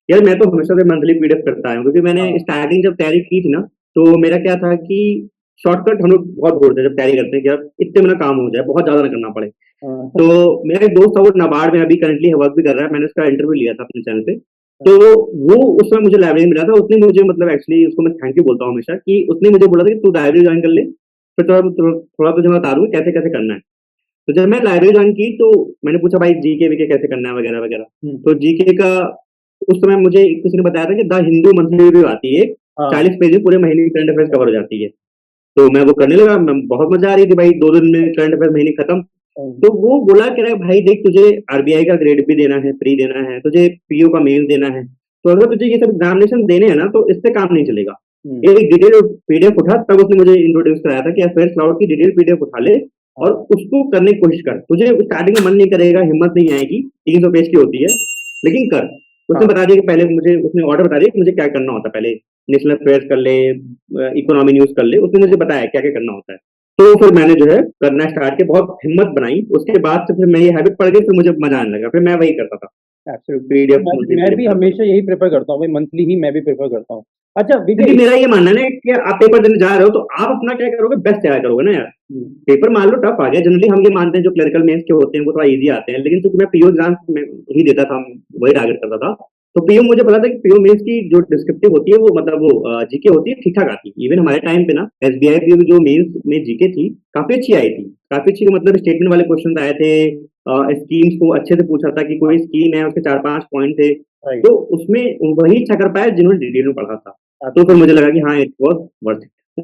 यार मैं तो हमेशा से मंथली पीडीएफ करता आया हूँ, क्योंकि मैंने हाँ, स्टार्टिंग जब तैयारी की थी ना, तो मेरा क्या था कि शॉर्टकट हम लोग बहुत ढूंढते हैं जब तैयारी करते हैं कि यार इतने में ना काम हो जाए, बहुत ज्यादा ना करना पड़े। हाँ। तो मेरा एक दोस्त था, वो नाबार्ड में अभी करंटली वर्क भी कर रहा है, मैंने उसका इंटरव्यू लिया था अपने चैनल पे। तो वो उस समय मुझे लाइब्रेरी मिला था, उसने मुझे मतलब एक्चुअली उसको मैं थैंक यू बोलता हूँ हमेशा, कि उसने मुझे बोला था कि तू लाइब्रेरी ज्वाइन कर ले, फिर थोड़ा थोड़ा तुझे मैं बता दूंगा कैसे कैसे करना है। तो जब मैं लाइब्रेरी ज्वाइन की तो मैंने पूछा भाई जीके वीके कैसे करना है वगैरह वगैरह। हम्म। तो जीके का उस समय मुझे किसी ने बताया था कि द हिंदू मंथली रिव्यू आती है, हाँ। 40 पेज में पूरे महीने की करंट अफेयर्स कवर हो जाती है। तो मैं वो करने लगा, मैं बहुत मजा आ रही थी भाई, 2 दिन में करंट अफेयर महीने खत्म। तो वो बोला कह रहा है भाई देख, तुझे आरबीआई का ग्रेड भी देना है, प्री देना है, तुझे पीओ का मेल देना है, तो अगर तुझे ये सब एग्जामिनेशन देने हैं ना तो इससे काम नहीं चलेगा। हम्म। ये एक डिटेल पीडीएफ उठा, तब उसने मुझे इंट्रोड्यूस कराया था कि अफेयर्स क्लाउड की डिटेल पीडीएफ उठा ले और हाँ, उसको करने की कोशिश कर। तुझे स्टार्टिंग में मन नहीं करेगा, हिम्मत नहीं आएगी, 300 पेज की होती है, लेकिन कर। उसने हाँ। बता दिया कि पहले मुझे, उसने ऑर्डर बता दिया कि मुझे क्या करना होता है। पहले नेशनल अफेयर्स कर ले, इकोनॉमी न्यूज कर ले, उसने मुझे बताया क्या क्या करना होता है। तो फिर मैंने जो है करना स्टार्ट किया, बहुत हिम्मत बनाई। उसके बाद से फिर मैं ये हैबिट पड़ गई, फिर मुझे मजा आने लगा, फिर मैं वही करता था, एब्सोल्युटली। पीडीएफ मैं पीडीएफ भी करता था। हमेशा यही प्रेफर करता हूँ भाई, मंथली ही मैं भी प्रेफर करता हूँ। अच्छा क्योंकि विजय। मेरा ये मानना है ना कि आप पेपर देने जा रहे हो तो आप अपना क्या करोगे, बेस्ट तैयार करोगे ना यार। हम्म। पेपर मान लो टफ आ गया, जनरली हम ये मानते हैं जो क्लरिकल मेंस के होते हैं वो थोड़ा इजी आते हैं, लेकिन चूंकि मैं पीओ एग्जाम में ही देता था, वही टारगेट करता था, तो पीओ मुझे पता था कि पीओ मेंस की जो डिस्क्रिप्टिव होती है वो मतलब वो जीके होती है ठीक ठाक आती है। इवन हमारे टाइम पे ना एसबीआई पीओ जो मेंस में जीके थी काफी अच्छी आई थी, काफी अच्छी, मतलब स्टेटमेंट वाले क्वेश्चन आए थे, स्कीम्स को अच्छे से पूछा था कि कोई स्कीम है उसके 4-5 पॉइंट थे। राइट। तो उसमें वही अच्छा कर पाया जिन्होंने डिटेल में पढ़ा था। तो फिर मुझे लगा कि हाँ इट वॉज वर्थ इट।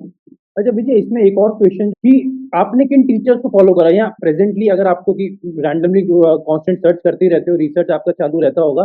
अच्छा विजय, इसमें एक और क्वेश्चन कि आपने किन टीचर्स को फॉलो करा, या प्रेजेंटली अगर आपको कि रैंडमली कांस्टेंट सर्च करते ही रहते हो, रिसर्च आपका चालू रहता होगा,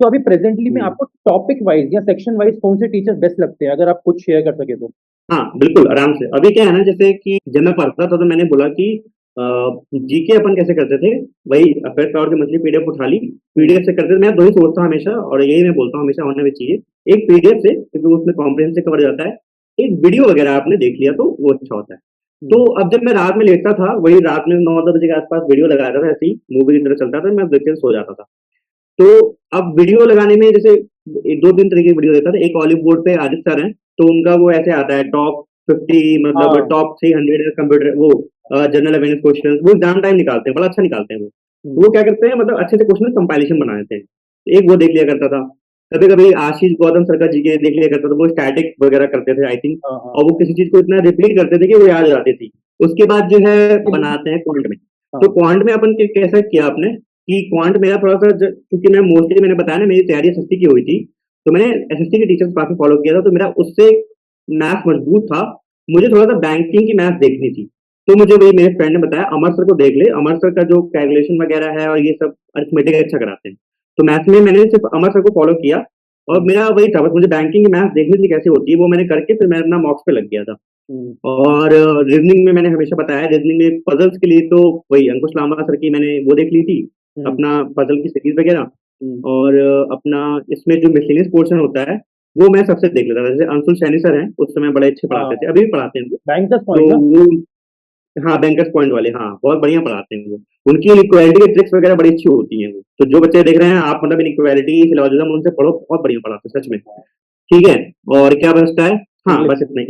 तो अभी प्रेजेंटली में आपको टॉपिक वाइज या सेक्शन वाइज कौन से टीचर बेस्ट लगते हैं, अगर आप कुछ शेयर कर सके तो? हाँ बिल्कुल आराम से। अभी क्या है ना, जैसे कि जब मैं पढ़ता था तो मैंने बोला कि जीके अपन कैसे करते थे, वही अफेयर पावर की मंथली पीडीएफ उठा ली, पीडीएफ से करते थे। मैं वही सोचता हूँ हमेशा, और यही मैं बोलता हूँ हमेशा होना भी चाहिए एक पीडीएफ से, क्योंकि उसमें कॉम्प्रिहेंसिव कवर जाता है। एक वीडियो वगैरह आपने देख लिया तो वो अच्छा होता है। तो अब जब मैं रात में लेटता था, वही रात में 9-10 बजे के आसपास वीडियो लगाया था, ऐसे ही मूवी की तरह चलता था, मैं देखते सो जाता था। तो अब वीडियो लगाने में जैसे दो तीन तरीके की वीडियो देखता था। एक ऑलिव बोर्ड पे आदित्य सर हैं, तो उनका वो ऐसे आता है टॉप 50, मतलब हाँ। टॉप 300 कंप्यूटर, वो जनरल अवेयरनेस क्वेश्चन, वो एग्जाम टाइम निकालते हैं, बड़ा अच्छा निकालते हैं वो। तो वो क्या करते हैं, मतलब अच्छे से क्वेश्चन कंपाइलेशन बना देते हैं। एक वो देख लिया करता था। कभी कभी आशीष गौतम सर का जीके देख लिया करता था, वो स्टैटिक वगैरह करते थे आई थिंक। हाँ। हाँ। और वो किसी चीज को इतना रिपीट करते थे कि वो याद हो जाती थी। उसके बाद जो है हाँ। बनाते हैं क्वांट में। तो हाँ। क्वांट में अपन कैसा किया आपने कि क्वांट मेरा थोड़ा सा क्योंकि मैं मोस्टली, मैंने बताया ना, मेरी तैयारी एसएससी की हुई थी, तो मैंने एसएससी के टीचर्स काफी फॉलो किया था, तो मेरा उससे मैथ्स मजबूत था। मुझे थोड़ा सा बैंकिंग की मैथ्स देखनी थी, तो मुझे वही मेरे फ्रेंड ने बताया अमर सर को देख ले, अमर सर का जो कैलकुलेशन वगैरह है और ये सब अरिथमेटिक अच्छा कराते हैं। तो मैथ्स में मैंने सिर्फ अमर सर को फॉलो किया, और हम्म। मेरा वही था, बस मुझे बैंकिंग की मैथ्स देखनी थी कैसी होती है, वो मैंने करके फिर मैं अपना मॉक्स पे लग गया था। हम्म। और रीजनिंग में मैंने हमेशा बताया, रीजनिंग में पजल्स के लिए तो वही अंकुश लांबा सर की मैंने वो देख ली थी, हम्म। अपना पजल की सीरीज वगैरह। हम्म। और अपना इसमें जो मिसलेनियस पोर्शन होता है, वो मैं सबसे देख लेता था। जैसे अंशुल सैनी सर हैं, उस समय बड़े अच्छे हाँ। पढ़ाते थे, अभी भी पढ़ाते हैं वो। बैंकर्स तो पॉइंट ना? वो, हाँ बैंकर्स पॉइंट वाले, हाँ बहुत बढ़िया पढ़ाते हैं वो। उनकी इक्वालिटी की ट्रिक्स वगैरह बड़ी अच्छी होती हैं वो। तो जो बच्चे देख रहे हैं आप, मतलब इक्वालिटी सिलोजिज्म उनसे पढ़ो, बहुत बढ़िया पढ़ाते हैं सच में। ठीक है। और क्या बचता है? हाँ इंग्लिश। बस इतना ही।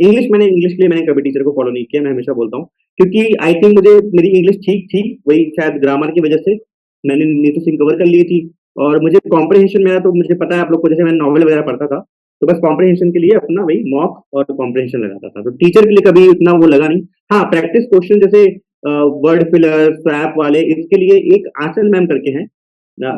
इंग्लिश के लिए मैंने कभी टीचर को फॉलो नहीं किया, मैं हमेशा बोलता हूँ, क्योंकि आई थिंक मुझे मेरी इंग्लिश ठीक थी, वही शायद ग्रामर की वजह से मैंने नीतू सिंह कवर कर ली थी। और मुझे कॉम्प्रिहेंशन मेरा, तो मुझे पता है आप लोग को, जैसे मैं नॉवल वगैरह पढ़ता था, तो बस कॉम्प्रिहेंशन के लिए अपना वही मॉक और कॉम्प्रिहेंशन लगाता था, तो टीचर के लिए कभी उतना वो लगा नहीं। हाँ प्रैक्टिस क्वेश्चन जैसे वर्ड फिलर स्वैप वाले, इसके लिए एक आंचल मैम करके हैं,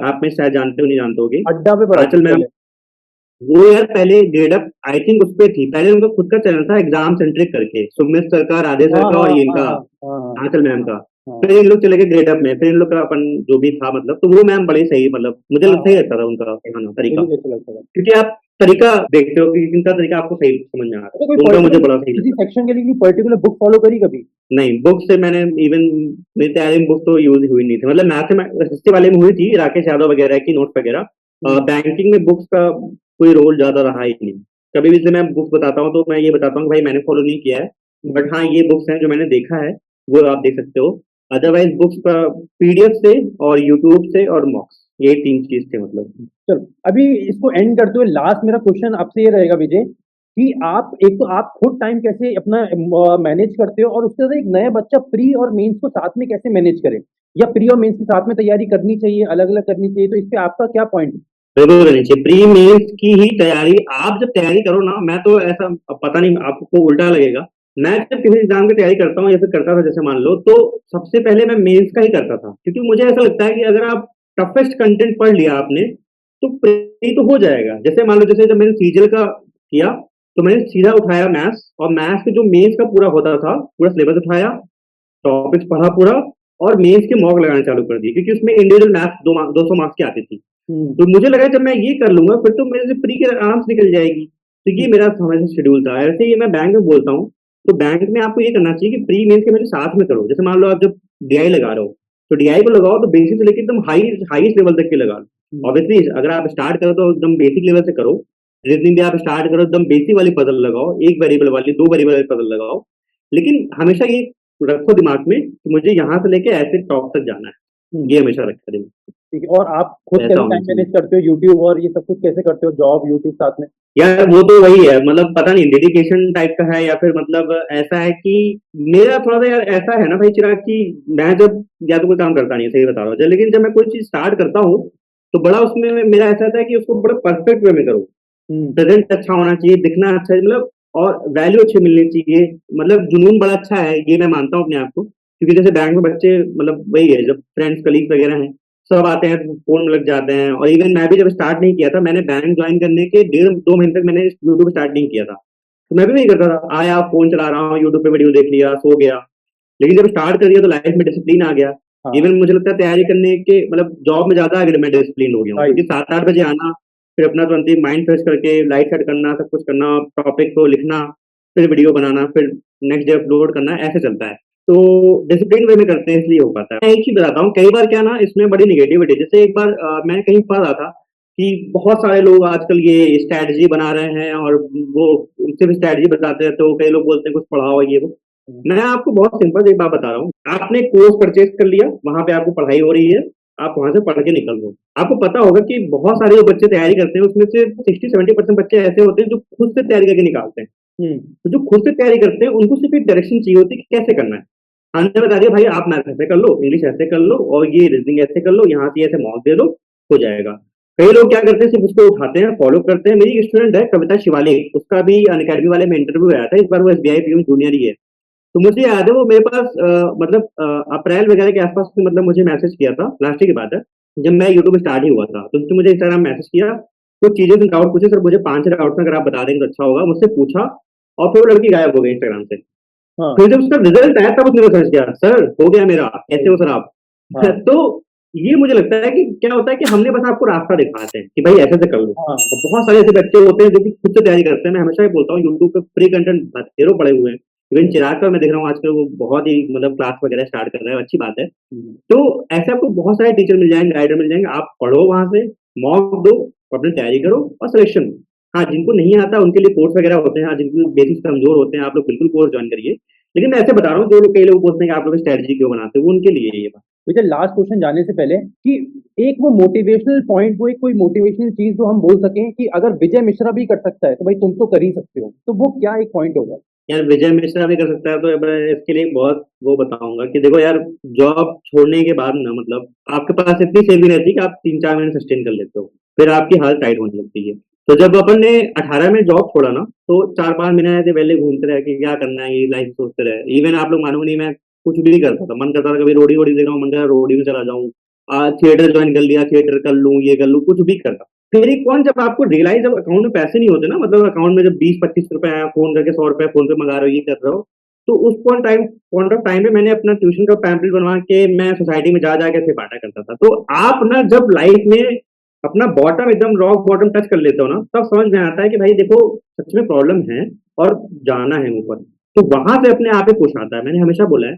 आप में शायद जानते हो नहीं जानते होगे। अड्डा पे पढ़ाते आंचल थे मैम, पहले। वो यार पहले ग्रेड अप आई थिंक उस पे थी, पहले उनका खुद का चैनल था एग्जाम सेंट्रिक करके, सुमित सर का, राधे हाँ सर का, हाँ और ये हाँ इनका हाँ हाँ हाँ आंचल मैम का। हाँ फिर इन लोग चले गए ग्रेड अप में, फिर इन लोग का अपन जो भी था, मतलब तो वो मैम बड़े सही, मतलब मुझे हाँ सही हाँ। लगता था उनका पढ़ाना तरीका। मुझे भी अच्छा लगता था। क्योंकि आप तरीका देखते हो कि इनका तरीका आपको सही समझ में आ रहा है, तो कोई तो उनका मुझे पर्टिकुलर बड़ा सही किसी लगता सेक्शन के लिए कोई पर्टिकुलर बुक फॉलो करी कभी? है। नहीं बुक से मैंने इवन, मेरी तैयारी में बुक तो यूज हुई नहीं थी, मतलब मैथमेटिक्स वाले में हुई थी, राकेश यादव वगैरह की नोट्स वगैरह। हम्म। बैंकिंग में बुक्स का कोई रोल ज्यादा रहा ही नहीं। कभी भी से मैं बुक्स बताता हूँ तो मैं ये बताता हूँ कि भाई मैंने फॉलो नहीं किया है, हम्म। बट हाँ ये बुक्स हैं जो मैंने देखा है, वो आप देख सकते हो। अदरवाइज बुक्स का पीडीएफ से और यूट्यूब से और मॉक्स, ये तीन चीज थे मतलब। चलो, अभी इसको एंड करते हुए लास्ट मेरा क्वेश्चन आपसे ये रहेगा विजय, कि आप एक तो आप खुद टाइम कैसे अपना मैनेज करते हो, और उसके साथ एक नया बच्चा प्री और मेंस को साथ में कैसे मैनेज करे, या प्री और मेंस के साथ में तैयारी करनी चाहिए, अलग अलग करनी चाहिए, तो इस पे आपका क्या पॉइंट है? जरूर करनी चाहिए प्री मेंस की ही तैयारी। आप जब तैयारी करो ना, मैं तो ऐसा, अब पता नहीं आपको उल्टा लगेगा, मैं जब किसी एग्जाम की तैयारी करता हूँ या फिर करता था, जैसे मान लो, तो सबसे पहले मैं मेंस का ही करता था, क्योंकि मुझे ऐसा लगता है कि अगर आप टफेस्ट कंटेंट पढ़ लिया आपने, तो प्री तो हो जाएगा। जैसे मान लो, जैसे जब मैंने सीजल का किया, तो मैंने सीधा उठाया मैथ्स, और मैथ्स के जो मेंस का पूरा होता था, पूरा सिलेबस उठाया, टॉपिक्स पढ़ा पूरा, और मेंस के मॉक लगाने चालू कर दिए, क्योंकि उसमें इंडिविजुअल मैथ्स 200 मार्क्स की आती थी। हम्म। तो मुझे लगा जब मैं ये कर लूंगा, फिर तो मेरे से प्री के आराम से निकल जाएगी। तो ये मेरा हमेशा शेड्यूल था। ऐसे ही मैं बैंक में बोलता हूँ, तो बैंक में आपको ये करना चाहिए कि प्री मेंस के मेरे साथ में करो। जैसे मान लो आप जब डीआई लगा रहे हो, तो डीआई को लगाओ तो बेसिक से लेकर एकदम हाईएस्ट लेवल तक के लगा लो। हम्म। ऑब्वियसली अगर आप स्टार्ट करो तो एकदम बेसिक लेवल से करो। रीजनिंग भी आप स्टार्ट करो, एकदम बेसिक वाली पजल लगाओ, एक वेरिएबल वाली, दो वेरिएबल वाली पजल लगाओ। लेकिन हमेशा ये रखो दिमाग में कि मुझे यहाँ से लेके ऐसे टॉप तक जाना है, हम्म। ये हमेशा रखा दिमाग में। ठीक है, और आप खुद तो ऐसा कैसे होना टाइम चाहिए मैनेज करते हो, यूट्यूब और ये सब कुछ कैसे करते हो, जॉब यूट्यूब साथ में? यार। वो तो वही है, मतलब पता नहीं डेडिकेशन टाइप का है, या फिर मतलब ऐसा है कि मेरा थोड़ा सा यार ऐसा है ना भाई चिराग, कि मैं जब, या तो कोई काम करता नहीं है, सही बता रहा हूँ, लेकिन जब मैं कोई चीज स्टार्ट करता हूँ, तो बड़ा उसमें मेरा ऐसा रहता है कि उसको बड़ा परफेक्ट वे में करूँ। हम्म। प्रेजेंट अच्छा होना चाहिए, दिखना अच्छा है, मतलब और वैल्यू अच्छी मिलनी चाहिए। मतलब जुनून बड़ा अच्छा है, ये मैं मानता हूँ अपने आप को, क्योंकि जैसे बैंक में बच्चे, मतलब वही है, जब फ्रेंड्स कलीग वगैरह हैं, सब आते हैं तो फोन में लग जाते हैं। और इवन मैं भी जब स्टार्ट नहीं किया था, मैंने बैंक ज्वाइन करने के 1.5-2 महीने तक मैंने यूट्यूब स्टार्ट नहीं किया था। तो मैं भी वही करता था, आया फोन चला रहा हूँ, यूट्यूब पे वीडियो देख लिया, सो गया। लेकिन जब स्टार्ट कर दिया तो लाइफ में डिसिप्लिन आ गया। हाँ इवन मुझे लगता है तैयारी करने के मतलब जॉब में ज्यादा आगे मैं डिसिप्लिन हो गया हूँ, राइट। क्योंकि 7-8 बजे आना, फिर अपना तुरंत ही माइंड फ्रेश करके लाइट सेट करना, सब कुछ करना, टॉपिक को लिखना, फिर वीडियो बनाना, फिर नेक्स्ट डे अपलोड करना, ऐसे चलता है। तो डिसिप्लिन वे में करते हैं इसलिए हो पाता है। मैं एक चीज बताता हूँ, कई बार क्या ना इसमें बड़ी निगेटिविटी, जैसे एक बार मैं कहीं पढ़ रहा था कि बहुत सारे लोग आजकल ये स्ट्रैटेजी बना रहे हैं और वो सिर्फ स्ट्रैटेजी बताते हैं, तो कई लोग बोलते हैं कुछ पढ़ाओ ये वो। मैं आपको बहुत सिंपल एक बात बता रहा हूँ, आपने कोर्स परचेज कर लिया, वहां पे आपको पढ़ाई हो रही है, आप वहां से पढ़ के निकल दो। आपको पता होगा कि बहुत सारे जो बच्चे तैयारी करते हैं उसमें से 60-70% बच्चे ऐसे होते हैं जो खुद से तैयारी करके निकालते हैं। तो जो खुद से तैयारी करते हैं उनको सिर्फ एक डायरेक्शन चाहिए होती है कि कैसे करना है। हमने बता दिया भाई आप मैथ ऐसे कर लो, इंग्लिश ऐसे कर लो, और ये रीजनिंग ऐसे कर लो, यहाँ से ऐसे मॉक दे दो, हो जाएगा। कई लोग क्या करते हैं, सिर्फ उसको उठाते हैं, फॉलो करते हैं। मेरी एक स्टूडेंट है कविता शिवालिक, उसका भी अनअकैडमी वाले में इंटरव्यू आया था, इस बार वो एसबीआई पीएम जूनियर ही है। तो मुझे याद है वो मेरे पास मतलब अप्रैल वगैरह के आसपास में मतलब मुझे मैसेज किया था, लास्ट की बात है, जब मैं यूट्यूब स्टार्ट ही हुआ था। तो उसने मुझे इंस्टाग्राम मैसेज किया, कुछ चीजें से डाउट पूछे, सर मुझे 5 डाउट्स अगर आप बता देंगे तो अच्छा होगा, मुझसे पूछा, और फिर वो लड़की गायब हो गई इंस्टाग्राम से। हाँ फिर जब उसका रिजल्ट आया तब उसने सर्च किया, सर हो गया मेरा, ऐसे हो सर आप। हाँ तो ये मुझे लगता है कि क्या होता है कि हमने बस आपको रास्ता दिखाते हैं कि भाई ऐसे से कर लो। हाँ और बहुत सारे ऐसे बच्चे होते हैं जो कि खुद से तैयारी करते हैं। मैं हमेशा ही बोलता हूँ यूट्यूब पे फ्री कंटेंट ढेरों पड़े हुए हैं। इवन चिराग का मैं देख रहा हूँ आजकल वो बहुत ही मतलब क्लास वगैरह स्टार्ट कर रहा है, अच्छी बात है। हम्म, तो ऐसे आपको बहुत सारे टीचर मिल जाएंगे, गाइडर मिल जाएंगे, आप पढ़ो वहां से, मॉक दो, अपनी तैयारी करो और सिलेक्शन। हाँ, जिनको नहीं आता उनके लिए कोर्स वगैरह होते हैं, हाँ, जिनके बेसिक्स कमजोर होते हैं आप लोग बिल्कुल कोर्स ज्वाइन करिए। लेकिन मैं ऐसे बता रहा हूँ, जो लोग कई लोग पूछते हैं कि आप लोग स्ट्रेटजी क्यों बनाते हो, वो उनके लिए ये बात। मुझे लास्ट क्वेश्चन जाने से पहले कि एक वो मोटिवेशनल पॉइंट, वो एक कोई मोटिवेशनल चीज जो हम बोल सकें कि अगर विजय मिश्रा भी कर सकता है तो भाई तुम तो कर ही सकते हो, तो वो क्या एक पॉइंट होगा? यार विजय मिश्रा भी कर सकता है, तो मैं इसके लिए बहुत वो बताऊंगा कि देखो यार, जॉब छोड़ने के बाद ना मतलब आपके पास इतनी सेविंग रहती है कि आप 3-4 महीने सस्टेन कर लेते हो, फिर आपकी हालत टाइट होने लगती है। तो जब अपन ने 18 में जॉब छोड़ा ना, तो 4-5 महीने ऐसे पहले घूमते रहे कि क्या करना है, ये लाइफ सोचते रहे। इवन आप लोग मानोगे नहीं, मैं कुछ भी नहीं करता था, मन करता था कभी रोडी वोडी देख रहा हूँ, मन कर रोडी में चला जाऊँ, थिएटर ज्वाइन कर लिया, थिएटर कर लूँ, ये कर लूँ, कुछ भी करता। फिर एक पॉइंट जब आपको रियलाइज, जब अकाउंट में पैसे नहीं होते ना, मतलब अकाउंट में जब 20-25 रुपए आया, फोन करके 100 रुपए फोन पे मंगा रहे हो, ये कर रहे हो, तो उस पॉइंट ऑफ टाइम में मैंने अपना ट्यूशन का पैम्पलेट बनवा के मैं सोसाइटी में जा जाके ऐसे बांटा करता था। तो आप ना जब लाइफ में अपना बॉटम एकदम रॉक बॉटम टच कर लेते हो ना, तब समझ में आता है कि भाई देखो सच में प्रॉब्लम है और जाना है ऊपर। तो वहां से अपने आप ही पुश आता है। मैंने हमेशा बोला है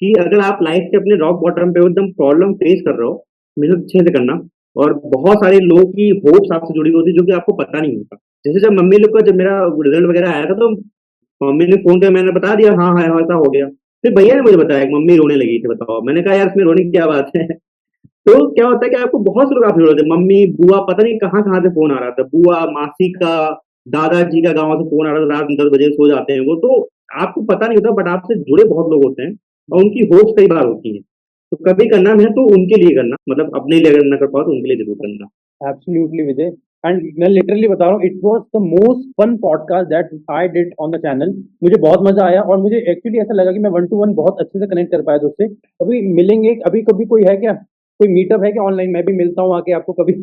कि अगर आप लाइफ के अपने रॉक बॉटम पे हो, एकदम प्रॉब्लम फेस कर रहे हो, मेहनत अच्छे से करना। और बहुत सारे लोगों की होप्स आपसे जुड़ी होती है जो कि आपको पता नहीं होता। जैसे जब मम्मी लोग का जब मेरा रिजल्ट वगैरह आया था, तो मम्मी ने फोन किया, मैंने बता दिया हाँ हाँ ऐसा हो गया। फिर भैया ने मुझे बताया कि मम्मी रोने लगी थी, बताओ। मैंने कहा यार इसमें रोने की क्या बात है। तो क्या होता है कि आपको बहुत से लोग आपसे जुड़े होते हैं, मम्मी बुआ, पता नहीं कहाँ कहाँ से फोन आ रहा था, बुआ मासी का, दादाजी का गाँव से फोन आ रहा था, रात में 10 बजे सो जाते हैं वो। तो आपको पता नहीं होता, बट आपसे जुड़े बहुत लोग होते हैं और उनकी होप्स कई बार होती है। तो कभी करना है तो उनके लिए करना, मतलब अपने लिए अगर ना कर पाओ तो उनके लिए जरूर करना। एब्सोल्युटली विजय। एंड मैं लिटरली बता रहा हूँ, it was the most fun podcast that I did on the channel. मुझे बहुत मजा आया और मुझे एक्चुअली ऐसा लगा कि मैं 1-to-1 बहुत अच्छे से कनेक्ट कर पाया दोस्त से। अभी मिलेंगे, अभी कभी कोई है क्या, कोई मीटअप है क्या ऑनलाइन? मैं भी मिलता हूँ आके आपको कभी।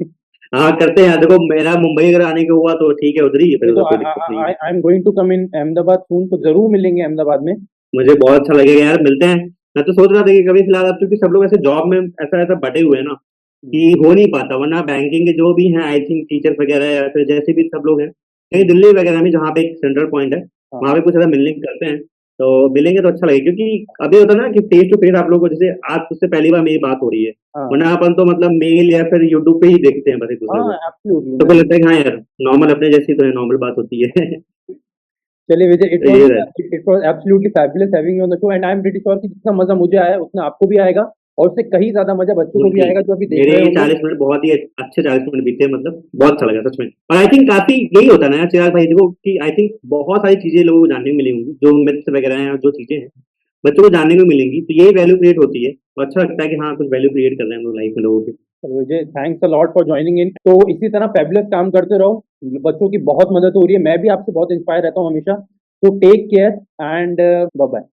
हाँ करते हैं, देखो मेरा मुंबई अगर आने का हुआ तो ठीक है, उधर ही है, फिर नहीं तो उधर कोई दिक्कत नहीं है। I am going to come in Ahmedabad soon, तो जरूर मिलेंगे अहमदाबाद में। मुझे बहुत अच्छा लगेगा यार, मिलते हैं। मैं तो सोच रहा था कि कभी फिलहाल, अब क्योंकि सब लोग ऐसे जॉब में ऐसा ऐसा बटे हुए हैं ना कि हो नहीं पाता, वरना बैंकिंग के जो भी हैं आई थिंक टीचर्स वगैरह या फिर जैसे भी सब लोग हैं, कहीं दिल्ली वगैरह में जहाँ पे एक सेंट्रल पॉइंट है, हाँ वहाँ पे कुछ ऐसा मिलने की करते हैं। तो मिलेंगे तो अच्छा लगेगा, क्योंकि अभी होता है ना कि फेस टू फेस आप लोगों को, जैसे आज उससे पहली बार मेरी बात हो रही है, हाँ वरना अपन तो मतलब मेल या फिर यूट्यूब पे ही देखते हैं बस एक दूसरे हाँ को। एब्सोल्युटली तो मैं। फिर लगता है कि हाँ यार, नॉर्मल अपने जैसी तो है, नॉर्मल बात होती है। चलिए विजय, तो ये रहे। It was absolutely fabulous having you on the show, and I am pretty sure कि जितना मजा मुझे आया उतना आपको भी आएगा, और उससे कहीं ज्यादा मजा बच्चों को भी बिल्कुल। आएगा जो अभी देख मेरे रहे होंगे। 40 मिनट बहुत ही अच्छे 40 मिनट बीते, मतलब बहुत अच्छा लगा सच में। और आई थिंक काफी यही होता है ना यार चिराग भाई, देखो कि आई थिंक बहुत सारी चीजें लोगों को जानने को मिली होंगी, जो मिथ्स वगैरह हैं, जो चीजें हैं बच्चों को जानने को मिलेंगी, तो यही वैल्यू क्रिएट होती है। और अच्छा लगता है कि हाँ कुछ वैल्यू क्रिएट कर रहे हैं हम लोग लाइफ में लोगों की। तो Vijay, thanks a lot for joining in. तो इसी तरह फैबुलस काम करते रहो, बच्चों की बहुत मदद हो रही है, मैं भी आपसे बहुत इंस्पायर रहता हूँ हमेशा। तो take care and bye bye.